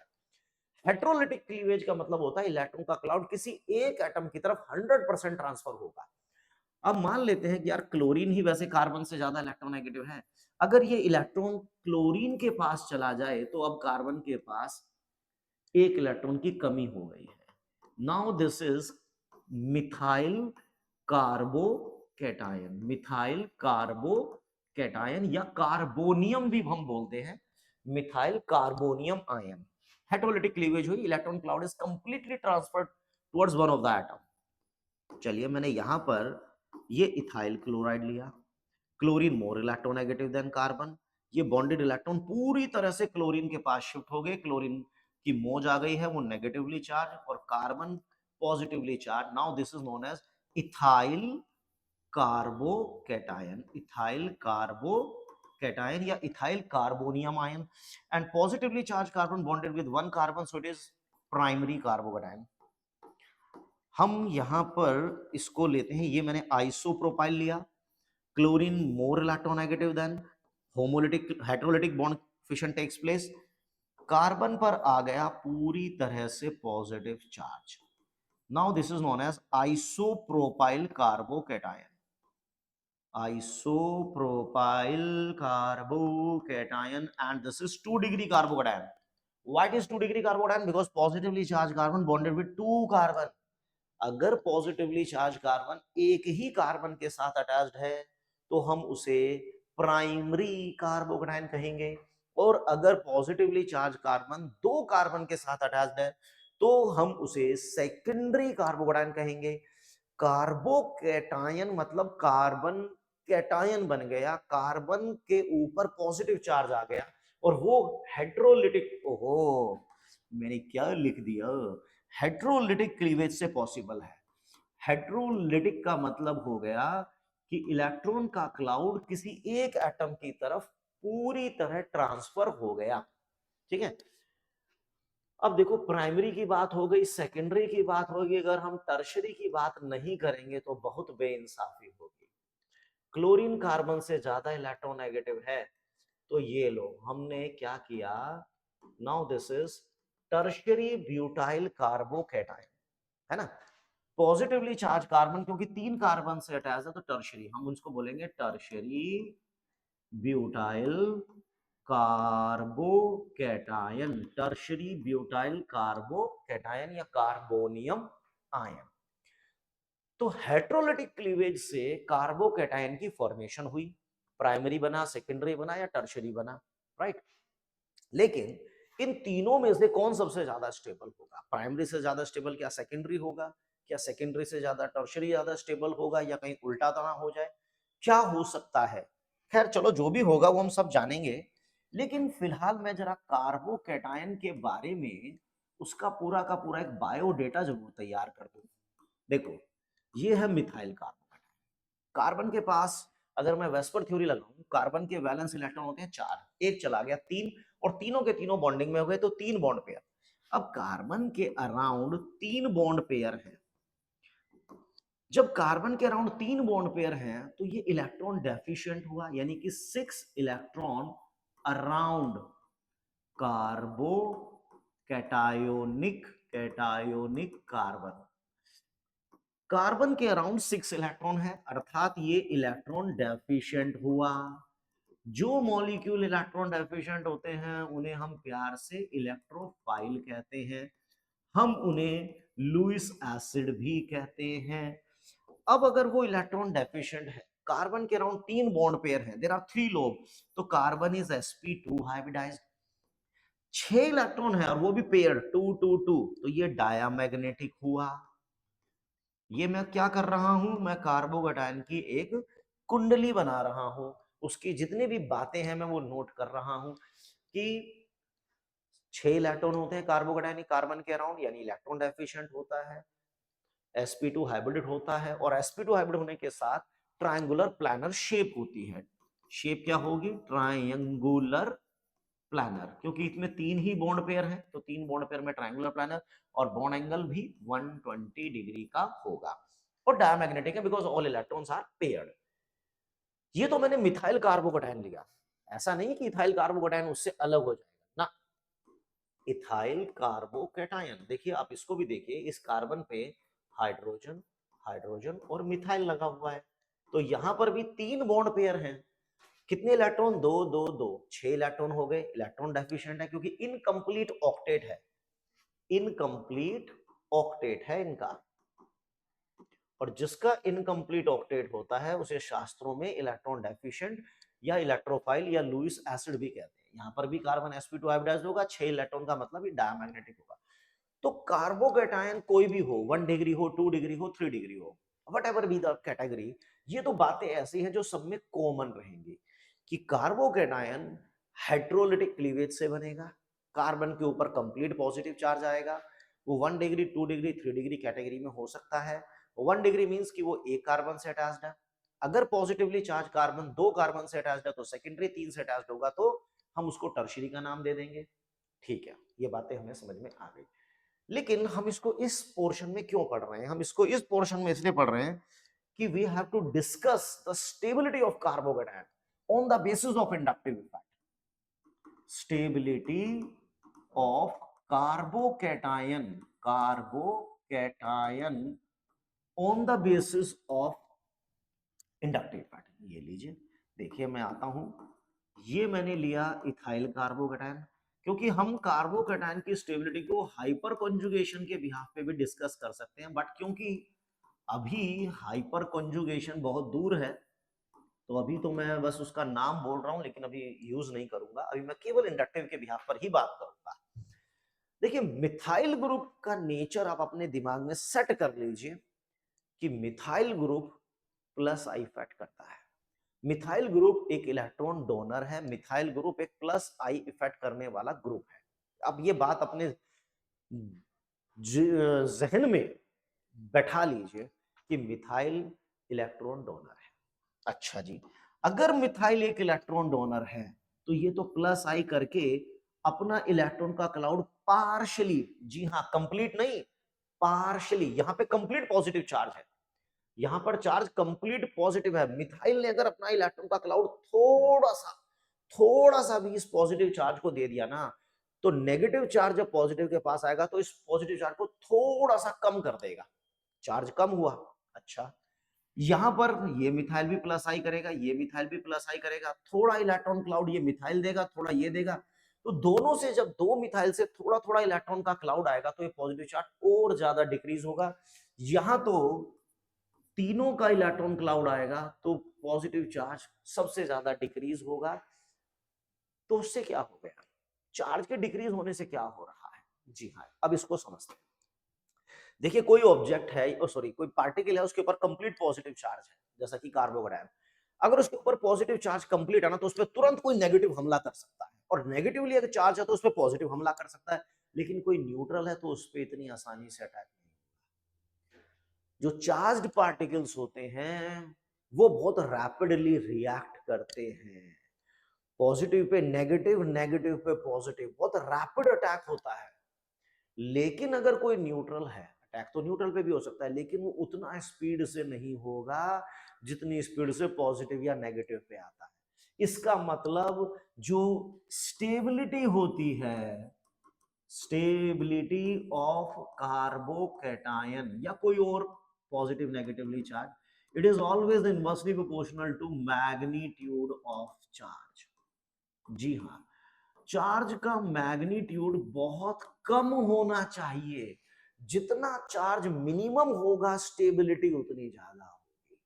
A: हेट्रोलिटिक क्लीवेज का मतलब होता है इलेक्ट्रॉन का क्लाउड किसी एक एटम की तरफ 100% ट्रांसफर होगा। अब मान लेते हैं कि यार क्लोरीन ही वैसे कार्बन से ज्यादा इलेक्ट्रोनेगेटिव है, अगर ये इलेक्ट्रॉन क्लोरीन के पास चला जाए तो अब कार्बन के पास एक इलेक्ट्रॉन की कमी हो गई है। Now this is methyl carbocation, methyl carbocation या कार्बोनियम भी हम बोलते हैं, methyl carbonium ion. Heterolytic cleavage हुई, electron cloud is completely transferred towards one of the atom. चलिए मैंने यहां पर ये इथाइल क्लोराइड लिया, chlorine more electronegative than carbon, ये बॉन्डेड इलेक्ट्रॉन पूरी तरह से क्लोरीन के पास शिफ्ट हो गए, क्लोरीन की मौज आ गई है, वो नेगेटिवली चार्ज और carbon positively charge. Now this is known as ethyl carbocation, ethyl carbocation या ethyl carbonium ion. And positively charge carbon bonded with one carbon, so it is primary carbocation. हम यहां पर इसको लेते हैं, ये मैंने आइसोप्रोपाइल लिया, chlorine more electronegative than homolytic heterolytic bond fission takes place, carbon पर आ गया पूरी तरह से positive charge. Now this is known as isopropyl carbocation, isopropyl carbocation, and this is 2 degree carbocation. Why it is 2 degree carbocation? Because positively charged carbon bonded with 2 carbon. अगर पॉजिटिवली चार्ज कार्बन एक ही कार्बन के साथ अटैच्ड है तो हम उसे प्राइमरी कार्बोकैटायन कहेंगे, और अगर पॉजिटिवली चार्ज कार्बन दो कार्बन के साथ अटैच्ड है तो हम उसे सेकेंडरी कार्बोकैटायन कहेंगे। कार्बोकैटायन मतलब कार्बन कैटायन बन गया, कार्बन के ऊपर पॉजिटिव चार्ज आ गया, और वो हेट्रोलिटिक, ओहो मैंने क्या लिख दिया, हेट्रोलिटिक क्लीवेज से पॉसिबल है। हेट्रोलिटिक का मतलब हो गया कि इलेक्ट्रॉन का क्लाउड किसी एक एटम की तरफ पूरी तरह ट्रांसफर हो गया। ठीक है, अब देखो प्राइमरी की बात हो गई, सेकेंडरी की बात होगी, अगर हम टर्शरी की बात नहीं करेंगे तो बहुत बेइंसाफी होगी। क्लोरीन कार्बन से ज्यादा इलेक्ट्रोनेगेटिव है, तो ये लो हमने क्या किया, now this is tertiary butyl carbocation, है ना। पॉजिटिवली चार्ज कार्बन क्योंकि 3 कार्बन से अटैच है तो टर्शरी, हम उसको बोलेंगे tertiary butyl carbocation, tertiary butyl carbocation या कार्बोनियम आयन। तो हेट्रोलिटिक क्लीवेज से कार्बोकैटायन की फॉर्मेशन हुई, प्राइमरी बना, सेकेंडरी बना या टर्शरी बना, राइट। लेकिन इन तीनों में से कौन सबसे ज्यादा स्टेबल होगा? प्राइमरी से ज्यादा स्टेबल क्या सेकेंडरी होगा? क्या सेकेंडरी से ज्यादा टर्शरी ज्यादा स्टेबल होगा? या कहीं उल्टा तो ना हो जाए? क्या हो सकता है? खैर चलो जो भी होगा वो हम सब जानेंगे, लेकिन फिलहाल मैं जरा कार्बोकैटायन के बारे में उसका पूरा का पूरा एक बायोडेटा जरूर तैयार कर दूं। देखो ये है मिथाइल कार्बोकैटायन, कार्बन के पास अगर मैं वेस्पर थ्योरी लगाऊं, कार्बन के वैलेंस इलेक्ट्रॉन होते हैं 4, एक चला गया 3, और तीनों के तीनों बॉन्डिंग में हो गए तो 3 बॉन्ड पेयर। अब कार्बन के अराउंड 3 बॉन्ड पेयर है, जब कार्बन के अराउंड 3 बॉन्ड पेयर हैं तो ये इलेक्ट्रॉन डेफिशिएंट हुआ, यानी कि 6 electron around कार्बो cationic, cationic carbon, carbon के अराउंड 6 इलेक्ट्रॉन है, अर्थात ये इलेक्ट्रॉन डेफिशिएंट हुआ। जो मॉलिक्यूल इलेक्ट्रॉन डेफिशिएंट होते हैं उन्हें हम प्यार से इलेक्ट्रोफाइल कहते हैं, हम उन्हें लुईस एसिड भी कहते हैं। अब अगर वो इलेक्ट्रॉन डेफिशिएंट है, कार्बन के अराउंड 3 बॉन्ड पेयर हैं, देयर आर 3 लोब, तो carbon is sp2 hybridised, 6 electron है और वो भी पेयर 2 2 2, तो ये डायामैग्नेटिक हुआ। ये मैं क्या कर रहा हूं, मैं कार्बोकैटायन की एक कुंडली बना रहा हूं, उसकी जितनी भी बातें हैं मैं वो नोट कर रहा हूं कि 6 इलेक्ट्रॉन होते हैं कार्बोकैटायन कार्बन के अराउंड, यानी इलेक्ट्रॉन डेफिशिएंट होता है, sp2 हाइब्रिड होता है, और sp2 हाइब्रिड होने के साथ ट्रायंगुलर प्लानर शेप होती है। शेप क्या होगी? ट्रायंगुलर प्लानर, क्योंकि इसमें 3 ही बॉन्ड पेयर है तो 3 बॉन्ड पेयर में ट्रायंगुलर प्लानर, और बॉन्ड एंगल भी 120 डिग्री का होगा, और डायमैग्नेटिक है because all electrons are paired. ये तो मैंने मिथाइल कार्बोकैटायन लिया, ऐसा नहीं कि इथाइल कार्बोकैटायन उससे अलग हो जाएगा ना। इथाइल कार्बोकैटायन, देखिए आप इसको भी देखिए, इस कार्बन पे हाइड्रोजन, हाइड्रोजन और मिथाइल लगा हुआ है, तो यहां पर भी 3 बॉन्ड पेयर हैं। कितने इलेक्ट्रॉन? 2 2 2, 6 इलेक्ट्रॉन हो गए, इलेक्ट्रॉन डेफिशिएंट है क्योंकि इनकम्प्लीट ऑक्टेट है, इनकम्प्लीट ऑक्टेट है इनका, और जिसका इनकम्प्लीट ऑक्टेट होता है उसे शास्त्रों में इलेक्ट्रॉन डेफिशिएंट या इलेक्ट्रोफाइल या लुईस एसिड भी कहते हैं। यहां पर भी कार्बन sp2 हाइब्रिडाइज्ड होगा, 6 इलेक्ट्रॉन का मतलब ये डायमैग्नेटिक होगा। तो कार्बोकैटायन कोई भी हो, 1 डिग्री हो, 2 डिग्री हो, 3 डिग्री हो, what ever be the category, ये तो बातें ऐसी हैं जो सब में कॉमन रहेंगी। कि कार्बोकेटायन हाइड्रोलिटिक क्लीवेज से बनेगा, कार्बन के ऊपर कंप्लीट पॉजिटिव चार्ज आएगा, वो 1 डिग्री 2 डिग्री 3 डिग्री कैटेगरी में हो सकता है। 1 डिग्री मींस कि वो एक कार्बन से अटैच्ड है, अगर पॉजिटिवली चार्ज कार्बन 2 कार्बन से अटैच्ड है तो सेकेंडरी, 3 से अटैच्ड होगा तो हम उसको टर्शियरी का नाम दे देंगे। ठीक है, ये बातें हमें समझ में आ गई। लेकिन हम इसको इस पोर्शन में क्यों पढ़ रहे हैं? हम इसको इस पोर्शन में इसलिए पढ़ रहे हैं कि we have to discuss the stability of carbocation on the basis of inductive effect. Stability of carbocation, carbocation on the basis of inductive effect. ये लीजिए, देखिए मैं आता हूं, ये मैंने लिया इथाइल कार्बोकेटायन, क्योंकि हम कार्बोकेटायन की स्टेबिलिटी को हाइपर कॉन्जुगेशन के बिहाफ पे भी डिस्कस कर सकते हैं, बट क्योंकि अभी हाइपर कॉन्जुगेशन बहुत दूर है तो अभी तो मैं बस उसका नाम बोल रहा हूं, लेकिन अभी यूज नहीं करूंगा, अभी मैं केवल इंडक्टिव के बिहाफ पर ही बात करूंगा। देखिए, मिथाइल ग्रुप का नेचर आप अपने दिमाग में सेट कर लीजिए कि methyl group plus I effect करता है। मिथाइल ग्रुप एक इलेक्ट्रॉन डोनर है, मिथाइल ग्रुप एक प्लस आई इफेक्ट करने वाला ग्रुप है। अब ये बात अपने जहन में बैठा लीजिए कि मिथाइल इलेक्ट्रॉन डोनर है। अच्छा जी, अगर मिथाइल एक इलेक्ट्रॉन डोनर है तो ये तो प्लस आई करके अपना इलेक्ट्रॉन का क्लाउड पार्शली, जी हाँ कंप्लीट नहीं, पार्शली, यहां पे कंप्लीट पॉजिटिव चार्ज है, यहां पर चार्ज कंप्लीट पॉजिटिव है। मिथाइल ने अगर अपना इलेक्ट्रॉन का क्लाउड थोड़ा सा भी इस पॉजिटिव चार्ज को दे दिया ना, तो नेगेटिव चार्ज जब पॉजिटिव के पास आएगा तो इस पॉजिटिव चार्ज को थोड़ा सा कम कर देगा, चार्ज कम हुआ। अच्छा, यहां पर ये मिथाइल भी प्लस आई करेगा, ये मिथाइल भी प्लस आई करेगा, थोड़ा इलेक्ट्रॉन क्लाउड ये मिथाइल देगा, थोड़ा ये देगा, तो दोनों से जब दो मिथाइल से थोड़ा थोड़ा इलेक्ट्रॉन का क्लाउड आएगा तो ये पॉजिटिव चार्ज और ज्यादा डिक्रीज होगा। यहां तो तीनों का इलेक्ट्रॉन क्लाउड आएगा तो पॉजिटिव चार्ज सबसे ज्यादा डिक्रीज होगा। तो उससे क्या हो गया, चार्ज के डिक्रीज होने से क्या हो रहा है? जी हाँ, अब इसको समझते हैं। देखिए, कोई ऑब्जेक्ट है, सॉरी कोई पार्टिकल है, उसके ऊपर कंप्लीट पॉजिटिव चार्ज है, जैसा कि कार्बोकेटायन, अगर उसके ऊपर पॉजिटिव चार्ज कंप्लीट है ना तो उस पर तुरंत कोई नेगेटिव हमला कर सकता है, और नेगेटिवली अगर चार्ज है तो उस पर पॉजिटिव हमला कर सकता है। लेकिन कोई न्यूट्रल है तो उस पर इतनी आसानी से अटैक नहीं। जो चार्ज्ड पार्टिकल्स होते हैं वो बहुत रैपिडली रिएक्ट करते हैं, पॉजिटिव पे नेगेटिव, नेगेटिव पे पॉजिटिव, बहुत रैपिड अटैक होता है। लेकिन अगर कोई न्यूट्रल है, अटैक तो न्यूट्रल पे भी हो सकता है, लेकिन वो उतना स्पीड से नहीं होगा जितनी स्पीड से पॉजिटिव या नेगेटिव पे आता है। इसका मतलब जो स्टेबिलिटी होती है, स्टेबिलिटी ऑफ कार्बोकैटायन या कोई और positive negatively charge, it is always inversely proportional to magnitude of charge. जी हाँ, चार्ज का मैग्नीट्यूड बहुत कम होना चाहिए, जितना चार्ज मिनिमम होगा स्टेबिलिटी उतनी ज्यादा होगी।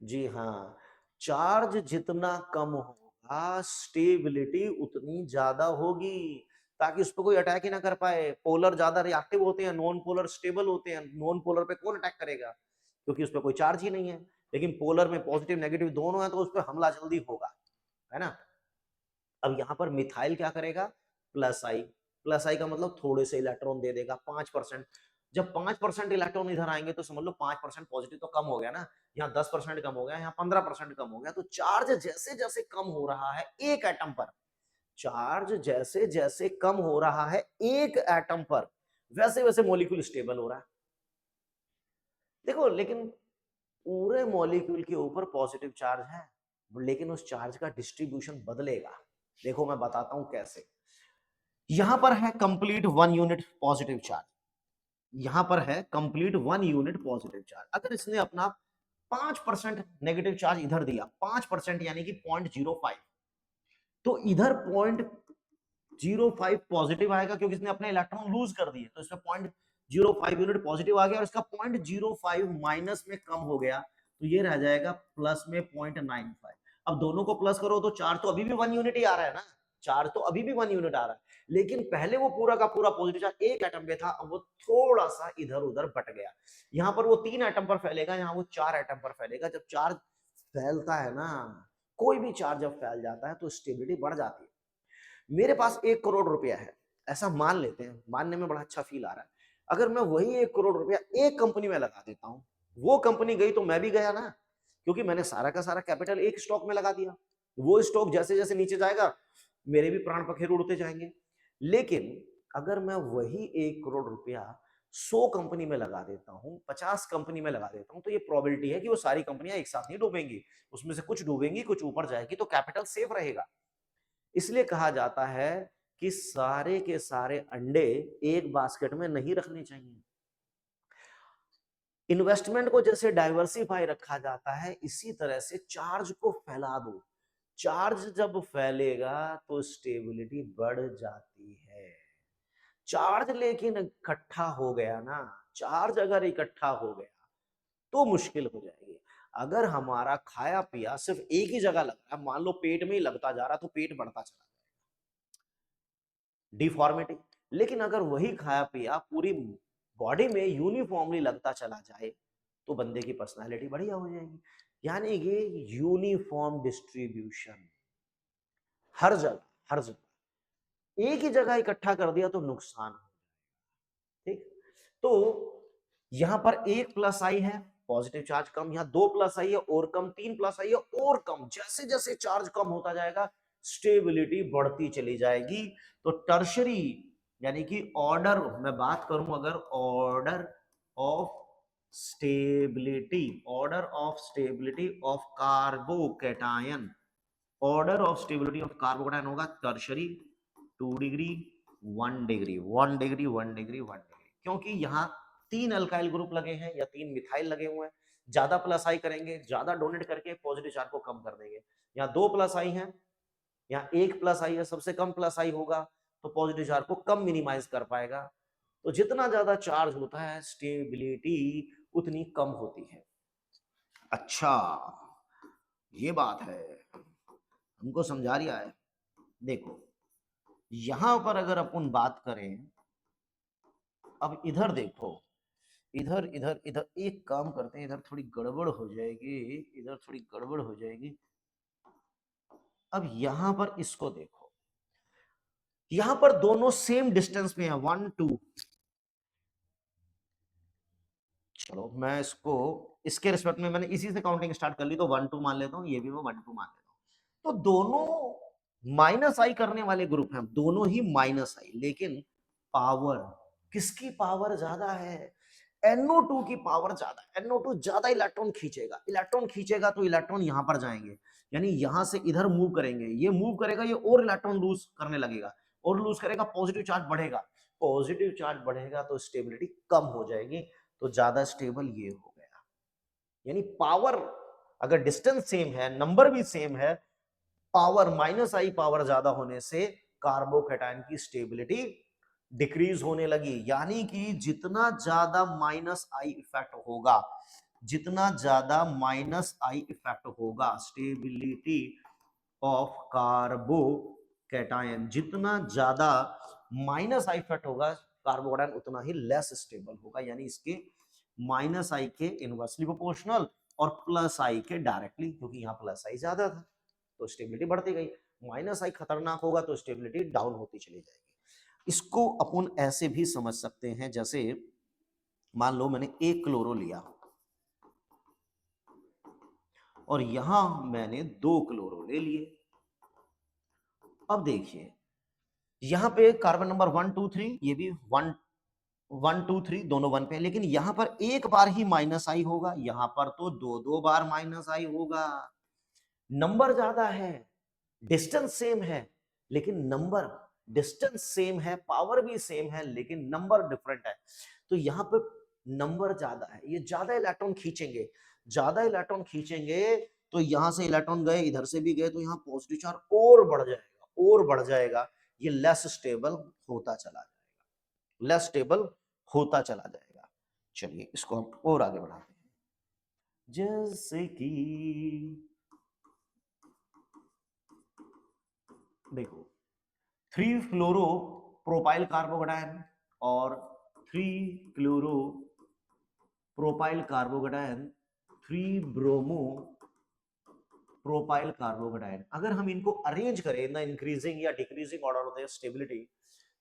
A: जी हाँ, चार्ज जितना कम होगा स्टेबिलिटी उतनी ज्यादा होगी, ताकि उस पर कोई अटैक ही ना कर पाए। पोलर ज्यादा रिएक्टिव होते हैं, नॉन पोलर स्टेबल होते हैं। नॉन पोलर पे कौन अटैक करेगा, क्योंकि उस पर कोई चार्ज ही नहीं है। लेकिन पोलर में पॉजिटिव नेगेटिव दोनों है तो उस पर हमला जल्दी होगा, है ना। अब यहां पर मिथाइल क्या करेगा, प्लस आई, प्लस आई का मतलब थोड़े से इलेक्ट्रॉन दे देगा, 5%। जब 5% इलेक्ट्रॉन इधर आएंगे तो समझ लो 5% पॉजिटिव तो कम हो गया ना, यहाँ 10% कम हो गया, यहाँ 15% कम हो गया। तो चार्ज जैसे जैसे कम हो रहा है एक एटम पर, चार्ज जैसे जैसे कम हो रहा है एक एटम पर, वैसे वैसे मॉलिक्यूल स्टेबल हो रहा है। देखो, लेकिन पूरे मॉलिक्यूल के ऊपर पॉजिटिव चार्ज है, लेकिन उस चार्ज का डिस्ट्रीब्यूशन बदलेगा। देखो मैं बताता हूं कैसे। यहां पर है कंप्लीट 1 यूनिट पॉजिटिव चार्ज, यहां पर है कंप्लीट 1 यूनिट पॉजिटिव चार्ज। अगर इसने अपना 5% नेगेटिव चार्ज इधर दिया, 5% यानी कि 0.05, तो इधर 0.05 पॉजिटिव आएगा, क्योंकि इसने अपने इलेक्ट्रॉन लूज कर दिए, तो इसमें 0.05 यूनिट पॉजिटिव आ गया, और इसका 0.05 माइनस में कम हो गया, तो ये रह जाएगा प्लस में 0.95। अब दोनों को प्लस करो तो चार्ज तो अभी भी 1 यूनिट ही आ रहा है ना, चार्ज तो अभी भी 1 यूनिट आ रहा है, लेकिन पहले वो पूरा का पूरा पॉजिटिव चार्ज एक एटम पे था, अब वो थोड़ा सा इधर उधर बट गया। यहां पर वो 3 एटम पर फैलेगा, यहाँ वो 4 एटम पर फैलेगा। जब चार्ज फैलता है ना कोई भी चार्ज जब फैल जाता है तो स्टेबिलिटी बढ़ जाती है। मेरे पास 1 करोड़ रुपया है, ऐसा मान लेते हैं, मानने में बड़ा अच्छा फील आ रहा है। अगर मैं वही 1 करोड़ रुपया एक कंपनी में लगा देता हूं, वो कंपनी गई तो मैं भी गया ना, क्योंकि मैंने सारा का सारा कैपिटल एक स्टॉक में लगा दिया। वो स्टॉक जैसे जैसे नीचे जाएगा मेरे भी प्राण पखेरु उड़ते जाएंगे। लेकिन अगर मैं वही 1 करोड़ रुपया 100 कंपनी में लगा देता हूं, 50 कंपनी में लगा देता हूं, तो ये प्रोबेबिलिटी है कि वो सारी कंपनियां एक साथ नहीं डूबेंगी, उसमें से कुछ डूबेंगी, कुछ ऊपर जाएगी, तो कैपिटल सेफ रहेगा। इसलिए कहा जाता है कि सारे के सारे अंडे एक बास्केट में नहीं रखने चाहिए। इन्वेस्टमेंट को जैसे डाइवर्सिफाई रखा जाता है, इसी तरह से चार्ज को फैला दो। चार्ज जब फैलेगा तो स्टेबिलिटी बढ़ जाती है। चार्ज लेकिन इकट्ठा हो गया ना, चार्ज अगर इकट्ठा हो गया तो मुश्किल हो जाएगी। अगर हमारा खाया पिया सिर्फ एक ही जगह लग रहा है, मान लो पेट में ही लगता जा रहा, तो पेट बढ़ता चला जाएगा, डिफॉर्मिटी। लेकिन अगर वही खाया पिया पूरी बॉडी में यूनिफॉर्मली लगता चला जाए तो बंदे की पर्सनालिटी बढ़िया हो जाएगी। यानी कि यूनिफॉर्म डिस्ट्रीब्यूशन हर जगह, हर जगह एक ही जगह इकट्ठा कर दिया तो नुकसान हो। ठीक, तो यहां पर 1 प्लस आई है, पॉजिटिव चार्ज कम, यहां 2 प्लस आई है और कम, 3 प्लस आई है और कम। जैसे जैसे चार्ज कम होता जाएगा स्टेबिलिटी बढ़ती चली जाएगी। तो टर्शरी यानी कि ऑर्डर, मैं बात करूं अगर order of stability, order of stability of carbocation, order of stability of carbocation होगा tertiary 2 degree 1 degree 1 degree 1 degree 1 degree, क्योंकि यहाँ 3 अल्काइल ग्रुप लगे हैं या 3 मिथाइल लगे हुए हैं। ज्यादा प्लस आई करेंगे, ज्यादा डोनेट करके पॉजिटिव चार्ज को कम कर देंगे। यहाँ 2 प्लस आई है, यहाँ 1 प्लस आई है, सबसे कम प्लस आई होगा तो पॉजिटिव चार्ज को कम मिनिमाइज कर पाएगा। तो जितना ज्यादा चार्ज होता है स्टेबिलिटी उतनी कम होती है। अच्छा, ये बात है, हमको समझा रिया है। देखो यहां पर अगर अपन बात करें, अब इधर देखो, इधर इधर इधर एक काम करते हैं, इधर थोड़ी गड़बड़ हो जाएगी, इधर थोड़ी गड़बड़ हो जाएगी। अब यहां पर इसको देखो, यहां पर दोनों सेम डिस्टेंस में है 1 2। चलो मैं इसको इसके रिस्पेक्ट में मैंने इसी से काउंटिंग स्टार्ट कर ली, तो 1 2 मान लेता हूं, ये भी मैं 1 2 मान लेता हूं। तो दोनों माइनस आई करने वाले ग्रुप हैं, दोनों ही माइनस आई, लेकिन पावर किसकी पावर ज्यादा है? NO2 की पावर ज्यादा है। NO2 ज्यादा इलेक्ट्रॉन खींचेगा, इलेक्ट्रॉन खींचेगा तो इलेक्ट्रॉन यहां पर जाएंगे, यानी यहां से इधर मूव करेंगे, ये मूव करेगा, ये और इलेक्ट्रॉन लूज करने लगेगा, और लूज करेगा, पॉजिटिव चार्ज बढ़ेगा, पॉजिटिव चार्ज बढ़ेगा तो स्टेबिलिटी कम हो जाएगी, तो ज्यादा स्टेबल ये हो गया। यानी पावर अगर डिस्टेंस सेम है, नंबर भी सेम है, पावर माइनस आई पावर ज्यादा होने से कार्बोकैटायन की स्टेबिलिटी डिक्रीज होने लगी। यानी कि जितना ज्यादा माइनस आई इफेक्ट होगा, जितना ज्यादा माइनस आई इफेक्ट होगा स्टेबिलिटी ऑफ कार्बोकैटायन, जितना ज्यादा माइनस आई इफेक्ट होगा कार्बोकैटायन उतना ही लेस स्टेबल होगा। यानी इसके माइनस आई के इनवर्सली प्रोपोर्शनल और प्लस आई के डायरेक्टली, क्योंकि यहाँ प्लस आई ज्यादा था तो स्टेबिलिटी बढ़ती गई। माइनस आई खतरनाक होगा तो स्टेबिलिटी डाउन होती चली जाएगी। इसको अपन ऐसे भी समझ सकते हैं, जैसे मान लो मैंने 1 क्लोरो लिया और यहां मैंने 2 क्लोरो ले लिए। अब देखिए यहां पे कार्बन नंबर 1 2 3, ये भी 1 1 2 3 दोनों 1 पे, लेकिन यहां पर एक बार ही माइनस आई होगा, यहां पर तो 2 बार माइनस आई होगा। नंबर ज्यादा है, डिस्टेंस सेम है, लेकिन नंबर, डिस्टेंस सेम है, पावर भी सेम है, लेकिन नंबर डिफरेंट है। तो यहां पे नंबर ज्यादा है, ये ज्यादा इलेक्ट्रॉन खींचेंगे, ज्यादा इलेक्ट्रॉन खींचेंगे तो यहां से इलेक्ट्रॉन गए, इधर से भी गए, तो यहाँ पॉजिटिव चार्ज और बढ़ जाएगा, और बढ़ जाएगा, ये लेस स्टेबल होता चला जाएगा, लेस स्टेबल होता चला जाएगा। चलिए इसको हम और आगे बढ़ाते हैं। जैसे कि देखो 3 फ्लोरो प्रोपाइल कार्बोकैटायन और 3 chloro propyl carbocation, 3 bromo propyl carbocation. अगर हम इनको अरेंज करें इन द इंक्रीजिंग या decreasing order of their stability,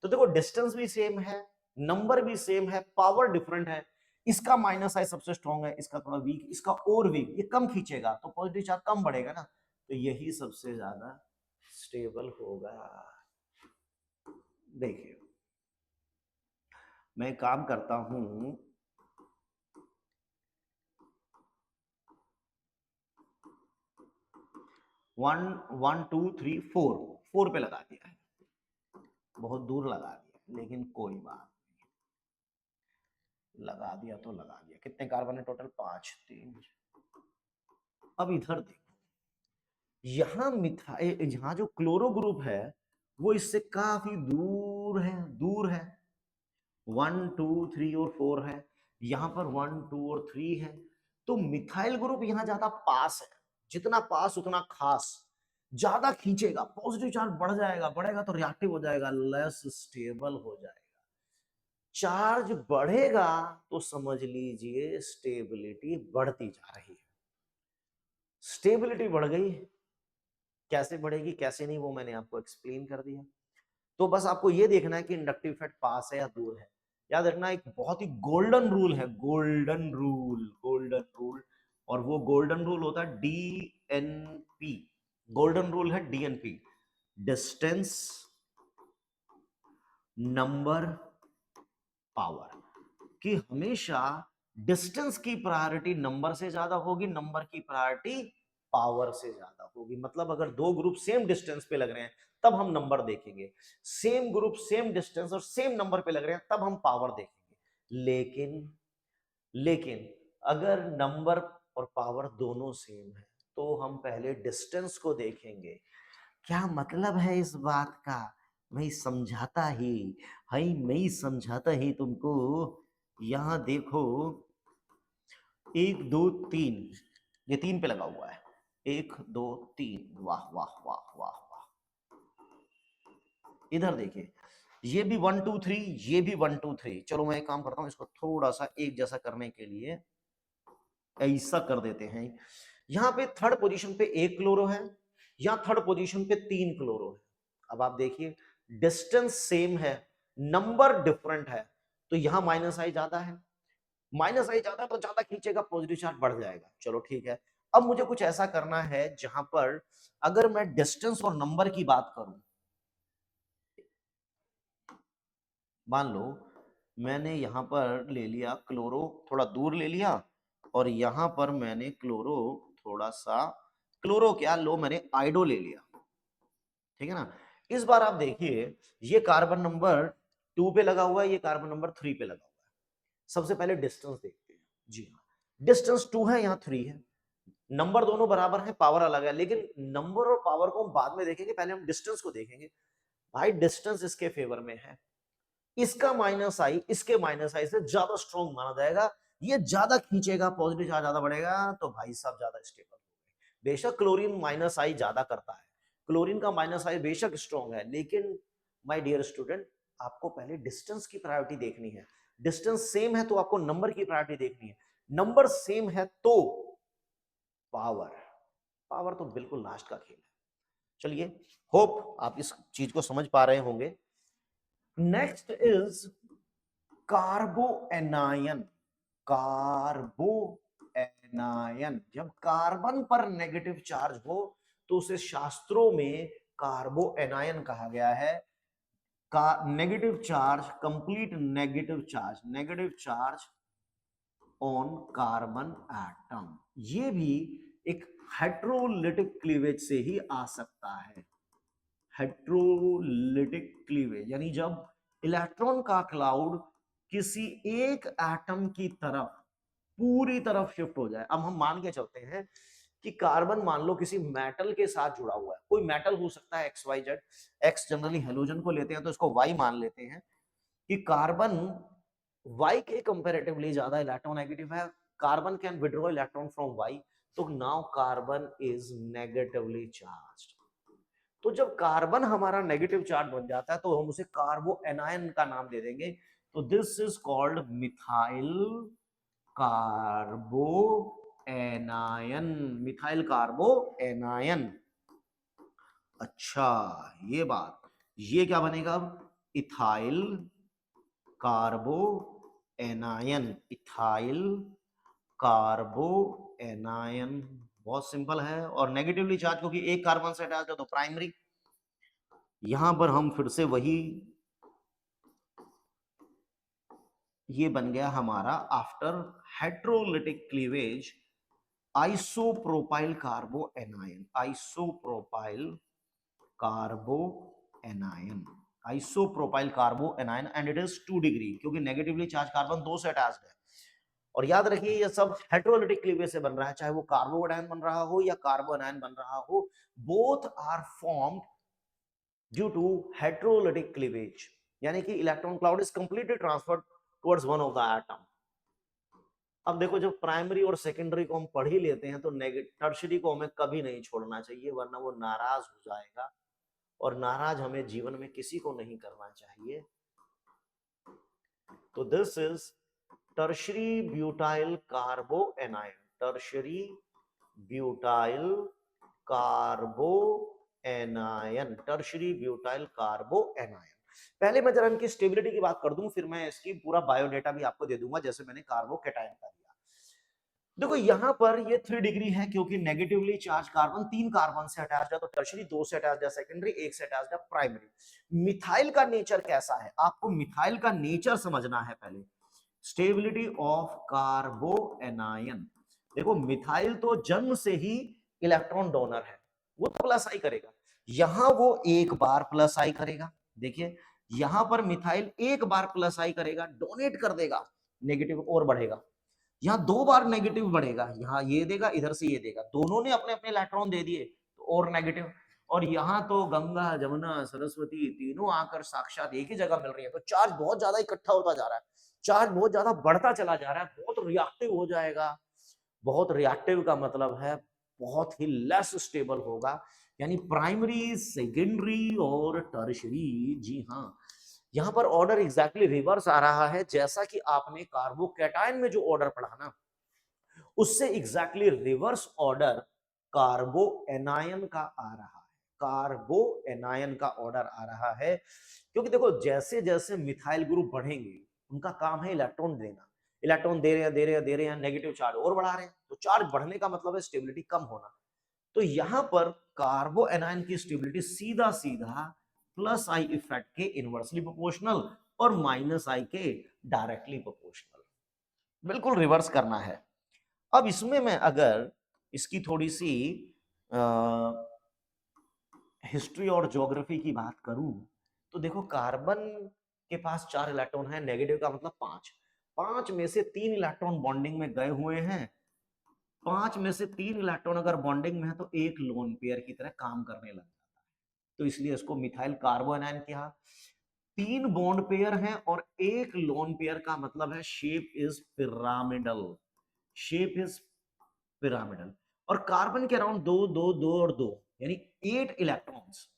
A: तो देखो डिस्टेंस भी सेम है, नंबर भी सेम है, पावर डिफरेंट है। इसका माइनस आई सबसे स्ट्रॉन्ग है, इसका थोड़ा वीक, इसका और वीक, ये कम खींचेगा तो पॉजिटिव चार्ज कम बढ़ेगा ना, तो यही सबसे ज्यादा स्टेबल होगा। देखिए मैं काम करता हूं, 1 1 2 3 4, 4 पे लगा दिया है, बहुत दूर लगा दिया, लेकिन कोई बात नहीं, लगा दिया तो लगा दिया। कितने कार्बन है टोटल? 5 3। अब इधर देखो, यहाँ मिथाइल, यहाँ जो क्लोरो ग्रुप है वो इससे काफी दूर है, दूर है। 1 2 3 और 4 है, यहाँ पर 1 2 और 3 है, तो मिथाइल ग्रुप यहाँ ज्यादा पास है। जितना पास उतना खास, ज्यादा खींचेगा, पॉजिटिव चार्ज बढ़ जाएगा, बढ़ेगा तो रिएक्टिव हो जाएगा, लेस स्टेबल हो जाएगा। चार्ज बढ़ेगा तो समझ लीजिए स्टेबिलिटी बढ़ती जा रही है। स्टेबिलिटी बढ़ गई, कैसे बढ़ेगी कैसे नहीं वो मैंने आपको एक्सप्लेन कर दिया। तो बस आपको ये देखना है कि इंडक्टिव इफेक्ट पास है या दूर है। याद रखना एक बहुत ही गोल्डन रूल है, गोल्डन रूल, गोल्डन रूल, और वो गोल्डन रूल होता है डीएनपी। गोल्डन रूल है डीएनपी, डिस्टेंस नंबर पावर, कि हमेशा डिस्टेंस की प्रायोरिटी नंबर से ज्यादा होगी, नंबर की प्रायोरिटी पावर से ज्यादा होगी। मतलब अगर दो ग्रुप सेम डिस्टेंस पे लग रहे हैं तब हम नंबर देखेंगे, सेम ग्रुप सेम डिस्टेंस और सेम नंबर पे लग रहे हैं तब हम पावर देखेंगे। लेकिन अगर नंबर और पावर दोनों सेम है तो हम पहले डिस्टेंस को देखेंगे। क्या मतलब है इस बात का? मैं समझाता ही, मैं समझाता ही तुमको। यहां देखो 1 2 3, ये 3 पे लगा हुआ है, 1 2 3, वाह वाह वाह वाह वाह। इधर देखिए ये भी 1 2 3, ये भी 1 2 3। चलो मैं एक काम करता हूं, इसको थोड़ा सा एक जैसा करने के लिए ऐसा कर देते हैं। यहाँ पे थर्ड पोजीशन पे 1 क्लोरो है, यहाँ थर्ड पोजीशन पे 3 क्लोरो है। अब आप देखिए डिस्टेंस सेम है, नंबर डिफरेंट है, तो यहाँ माइनस आई ज्यादा है, माइनस आई ज्यादा तो ज्यादा खींचेगा, पॉजिटिव चार्ज बढ़ जाएगा। चलो ठीक है, अब मुझे कुछ ऐसा करना है जहां पर अगर मैं डिस्टेंस और नंबर की बात करूं, मान लो मैंने यहां पर ले लिया क्लोरो, थोड़ा दूर ले लिया, और यहां पर मैंने क्लोरो थोड़ा सा, क्लोरो क्या लो, मैंने आइडो ले लिया, ठीक है ना। इस बार आप देखिए ये कार्बन नंबर 2 पे लगा हुआ है, ये कार्बन नंबर 3 पे लगा हुआ है। सबसे पहले डिस्टेंस देखते हैं। जी हाँ, डिस्टेंस 2 है, यहाँ 3 है, नंबर दोनों बराबर है, पावर अलग है, लेकिन नंबर और पावर को हम बाद में देखेंगे, पहले हम डिस्टेंस को देखेंगे। भाई डिस्टेंस इसके फेवर में है, इसका माइनस आई इसके माइनस आई से ज्यादा स्ट्रॉन्ग माना जाएगा, ये ज्यादा खींचेगा, पॉजिटिव चार्ज ज्यादा बढ़ेगा, तो भाई साहब ज्यादा स्टेबल। बेशक क्लोरीन माइनस आई ज्यादा करता है, क्लोरीन का माइनस आई बेशक स्ट्रॉन्ग है, लेकिन माय डियर स्टूडेंट आपको पहले डिस्टेंस की प्रायोरिटी देखनी है। डिस्टेंस सेम है तो आपको नंबर की प्रायोरिटी देखनी है, नंबर सेम है तो पावर, पावर तो बिल्कुल लास्ट का खेल है। चलिए, होप आप इस चीज को समझ पा रहे होंगे। Next is कार्बो anion. कार्बो एनायन, जब कार्बन पर नेगेटिव चार्ज हो तो उसे शास्त्रों में कार्बो एनायन कहा गया है। का negative charge, complete negative charge on carbon atom, ये भी एक हेट्रोलिटिक क्लीवेज से ही आ सकता है। हेट्रोलिटिक क्लीवेज यानी जब इलेक्ट्रॉन का क्लाउड किसी एक एटम की तरफ पूरी तरफ शिफ्ट हो जाए। अब हम मान के चलते हैं कि कार्बन मान लो किसी मेटल के साथ जुड़ा हुआ है, कोई मेटल हो सकता है X Y Z, X generally halogen को लेते हैं तो इसको वाई मान लेते हैं, कि कार्बन वाई के कंपैरेटिवली ज्यादा इलेक्ट्रोनेगेटिव है, carbon can withdraw electron from Y, तो now carbon is negatively charged. तो जब कार्बन हमारा नेगेटिव चार्ज बन जाता है तो हम उसे कार्बो एनायन का नाम दे देंगे, तो this is called methyl कार्बो anion, methyl कार्बो anion. अच्छा, ये बात, ये क्या बनेगा अब, इथाइल कार्बो एनायन, इथाइल कार्बो एनायन। बहुत सिंपल है, और नेगेटिवली चार्ज क्योंकि एक कार्बन से अटैच है तो प्राइमरी। यहां पर हम फिर से वही, ये बन गया हमारा after heterolytic cleavage isopropyl कार्बो anion, isopropyl कार्बो anion, isopropyl कार्बो anion, and it is 2 degree, क्योंकि नेगेटिवली चार्ज कार्बन 2 से अटैच्ड है। और याद रखिए ये सब हेट्रोलिटिक क्लीवेज से बन रहा है, चाहे वो कार्बो एनायन बन रहा हो या कार्बो एनायन बन रहा हो, both are formed due to heterolytic cleavage, यानी कि electron cloud is completely transferred towards one of the atom. अब देखो, जब प्राइमरी और सेकेंडरी को हम पढ़ ही लेते हैं तो टर्शियरी को हमें कभी नहीं छोड़ना चाहिए, वरना वो नाराज हो जाएगा, और नाराज हमें जीवन में किसी को नहीं करना चाहिए। तो this is tertiary butyl कार्बो anion, tertiary butyl कार्बो anion, tertiary butyl कार्बो anion. पहले मैं जरा इनकी स्टेबिलिटी की बात कर दूं, फिर मैं इसकी पूरा बायोडेटा भी आपको दे दूंगा, जैसे मैंने कार्बो कैटायन का दिया। देखो यहां पर ये 3 डिग्री है, क्योंकि नेगेटिवली चार्ज कार्बन 3 कार्बन से अटैच्ड है, तो टर्शियरी 2 से अटैच्ड है, सेकेंडरी 1 से अटैच्ड है, प्राइमरी। मिथाइल का नेचर कैसा है, आपको मिथाइल का नेचर समझना है पहले। स्टेबिलिटी ऑफ कार्बो एनायन, देखो मिथाइल तो जन्म से ही इलेक्ट्रॉन डोनर है, वो तो प्लस आई करेगा, यहां वो एक बार प्लस आई करेगा। देखिए यहां पर मिथाइल एक बार प्लस आई करेगा, डोनेट कर देगा, नेगेटिव और बढ़ेगा। यहाँ 2 बार नेगेटिव बढ़ेगा, यहाँ ये देगा, इधर से ये देगा, दोनों ने अपने अपने इलेक्ट्रॉन दे दिए तो और नेगेटिव। और यहाँ तो गंगा जमुना सरस्वती तीनों आकर साक्षात एक ही जगह मिल रही है, तो चार्ज बहुत ज्यादा इकट्ठा होता जा रहा है, चार्ज बहुत ज्यादा बढ़ता चला जा रहा है, बहुत रिएक्टिव हो जाएगा। बहुत रिएक्टिव का मतलब है बहुत ही लेस स्टेबल होगा, यानी प्राइमरी, सेकेंडरी और टर्शियरी। जी हाँ, यहां पर ऑर्डर एग्जैक्टली रिवर्स आ रहा है, जैसा कि आपने कार्बोकैटायन में जो ऑर्डर पढ़ा ना, उससे एग्जैक्टली रिवर्स ऑर्डर कार्बो एनायन का आ रहा है, कार्बो एनायन का ऑर्डर आ रहा है। क्योंकि देखो जैसे जैसे मिथाइल ग्रुप बढ़ेंगे, उनका काम है इलेक्ट्रॉन देना, इलेक्ट्रॉन दे रहे हैं दे रहे हैं दे रहे हैं, नेगेटिव चार्ज और बढ़ा रहे हैं, तो चार्ज बढ़ने का मतलब है स्टेबिलिटी कम होना। तो यहां पर कार्बो एनायन की स्टेबिलिटी सीधा सीधा प्लस आई इफेक्ट के इनवर्सली प्रोपोर्शनल और माइनस आई के डायरेक्टली प्रोपोर्शनल, बिल्कुल रिवर्स करना है। अब इसमें मैं अगर इसकी थोड़ी सी हिस्ट्री और ज्योग्राफी की बात करूं, तो देखो कार्बन के पास 4 इलेक्ट्रॉन है, नेगेटिव का मतलब 5, 5 में से 3 इलेक्ट्रॉन बॉन्डिंग में गए हुए हैं, 5 में से 3 इलेक्ट्रॉन अगर बॉन्डिंग में है तो एक लोन पेयर की तरह काम करने लग जाता है, तो इसलिए इसको मिथाइल कार्बो एनायन किया। 3 बॉन्ड पेयर हैं और एक लोन पेयर का मतलब है shape is pyramidal, shape is pyramidal. और कार्बन के अराउंड 2 2 2 और 2 यानी 8 electrons,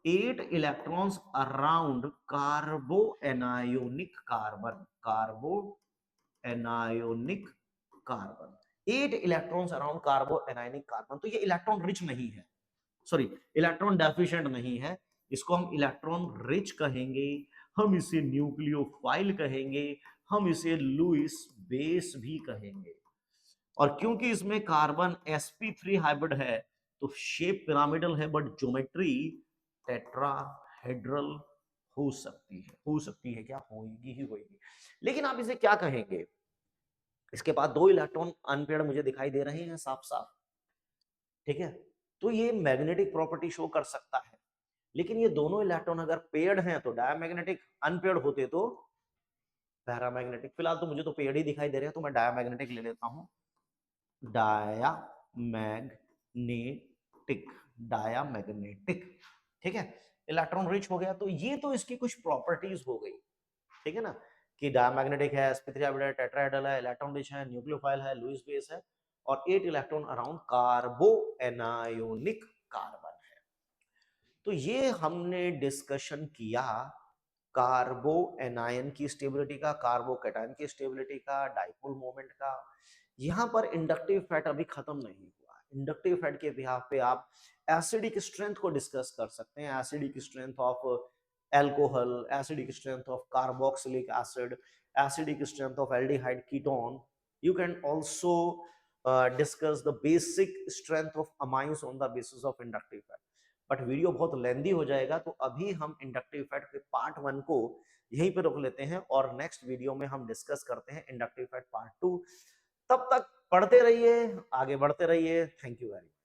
A: 8 electrons around कार्बो anionic carbon, कार्बो anionic carbon, 8 electrons around कार्बो anionic carbon. तो ये इलेक्ट्रॉन रिच नहीं है, सॉरी इलेक्ट्रॉन डेफिशिएंट नहीं है, इसको हम इलेक्ट्रॉन रिच कहेंगे, हम इसे न्यूक्लियोफाइल कहेंगे, हम इसे लुईस बेस भी कहेंगे। और क्योंकि इसमें कार्बन sp3 हाइब्रिड है, तो शेप पिरामिडल है, बट ज्योमेट्री टेट्राहेड्रल हो सकती है, हो सकती है क्या, होगी ही होगी। लेकिन आप इसे क्या कहेंगे, इसके बाद 2 इलेक्ट्रॉन अनपेयर्ड मुझे दिखाई दे रहे हैं साफ साफ, ठीक है, तो ये मैग्नेटिक प्रॉपर्टी शो कर सकता है। लेकिन ये दोनों इलेक्ट्रॉन अगर पेयर्ड हैं तो डायमैग्नेटिक, अनपेयर्ड होते तो पैरामैग्नेटिक। फिलहाल तो मुझे तो पेयर्ड ही दिखाई दे रहे हैं, तो मैं डायमैग्नेटिक ले लेता हूं, डायामैग्नेटिक, डायामैग्नेटिक, ठीक है, इलेक्ट्रॉन रिच हो गया। तो ये तो इसकी कुछ प्रॉपर्टीज हो गई, ठीक है ना, कि डायमैग्नेटिक है, sp3 हाइब्रिड है, टेट्राहेड्रल है, इलेक्ट्रॉन रिच है, न्यूक्लियोफाइल है, लुईस बेस है, और 8 इलेक्ट्रॉन अराउंड कार्बो एनायोनिक कार्बन है। तो ये हमने डिस्कशन किया कार्बो एनायन की स्टेबिलिटी का, कार्बो कैटायन की स्टेबिलिटी का, डाइपोल मोमेंट का, यहाँ पर इंडक्टिव फैट अभी खत्म नहीं हुआ। इंडक्टिव फैट के बिहाफ पे आप एसिडिक स्ट्रेंथ को डिस्कस कर सकते हैं, acidic strength of alcohol, acidic strength of carboxylic acid, acidic strength of aldehyde ketone. You can also discuss the basic strength of amines on the basis of inductive fat. But video बहुत लेंदी हो जाएगा, तो अभी हम इंडक्टिव फैट के पार्ट 1 को यहीं पे रोक लेते हैं और नेक्स्ट वीडियो में हम डिस्कस करते हैं इंडक्टिव फैट पार्ट 2। तब तक पढ़ते रहिए, आगे बढ़ते रहिए। Thank you very much.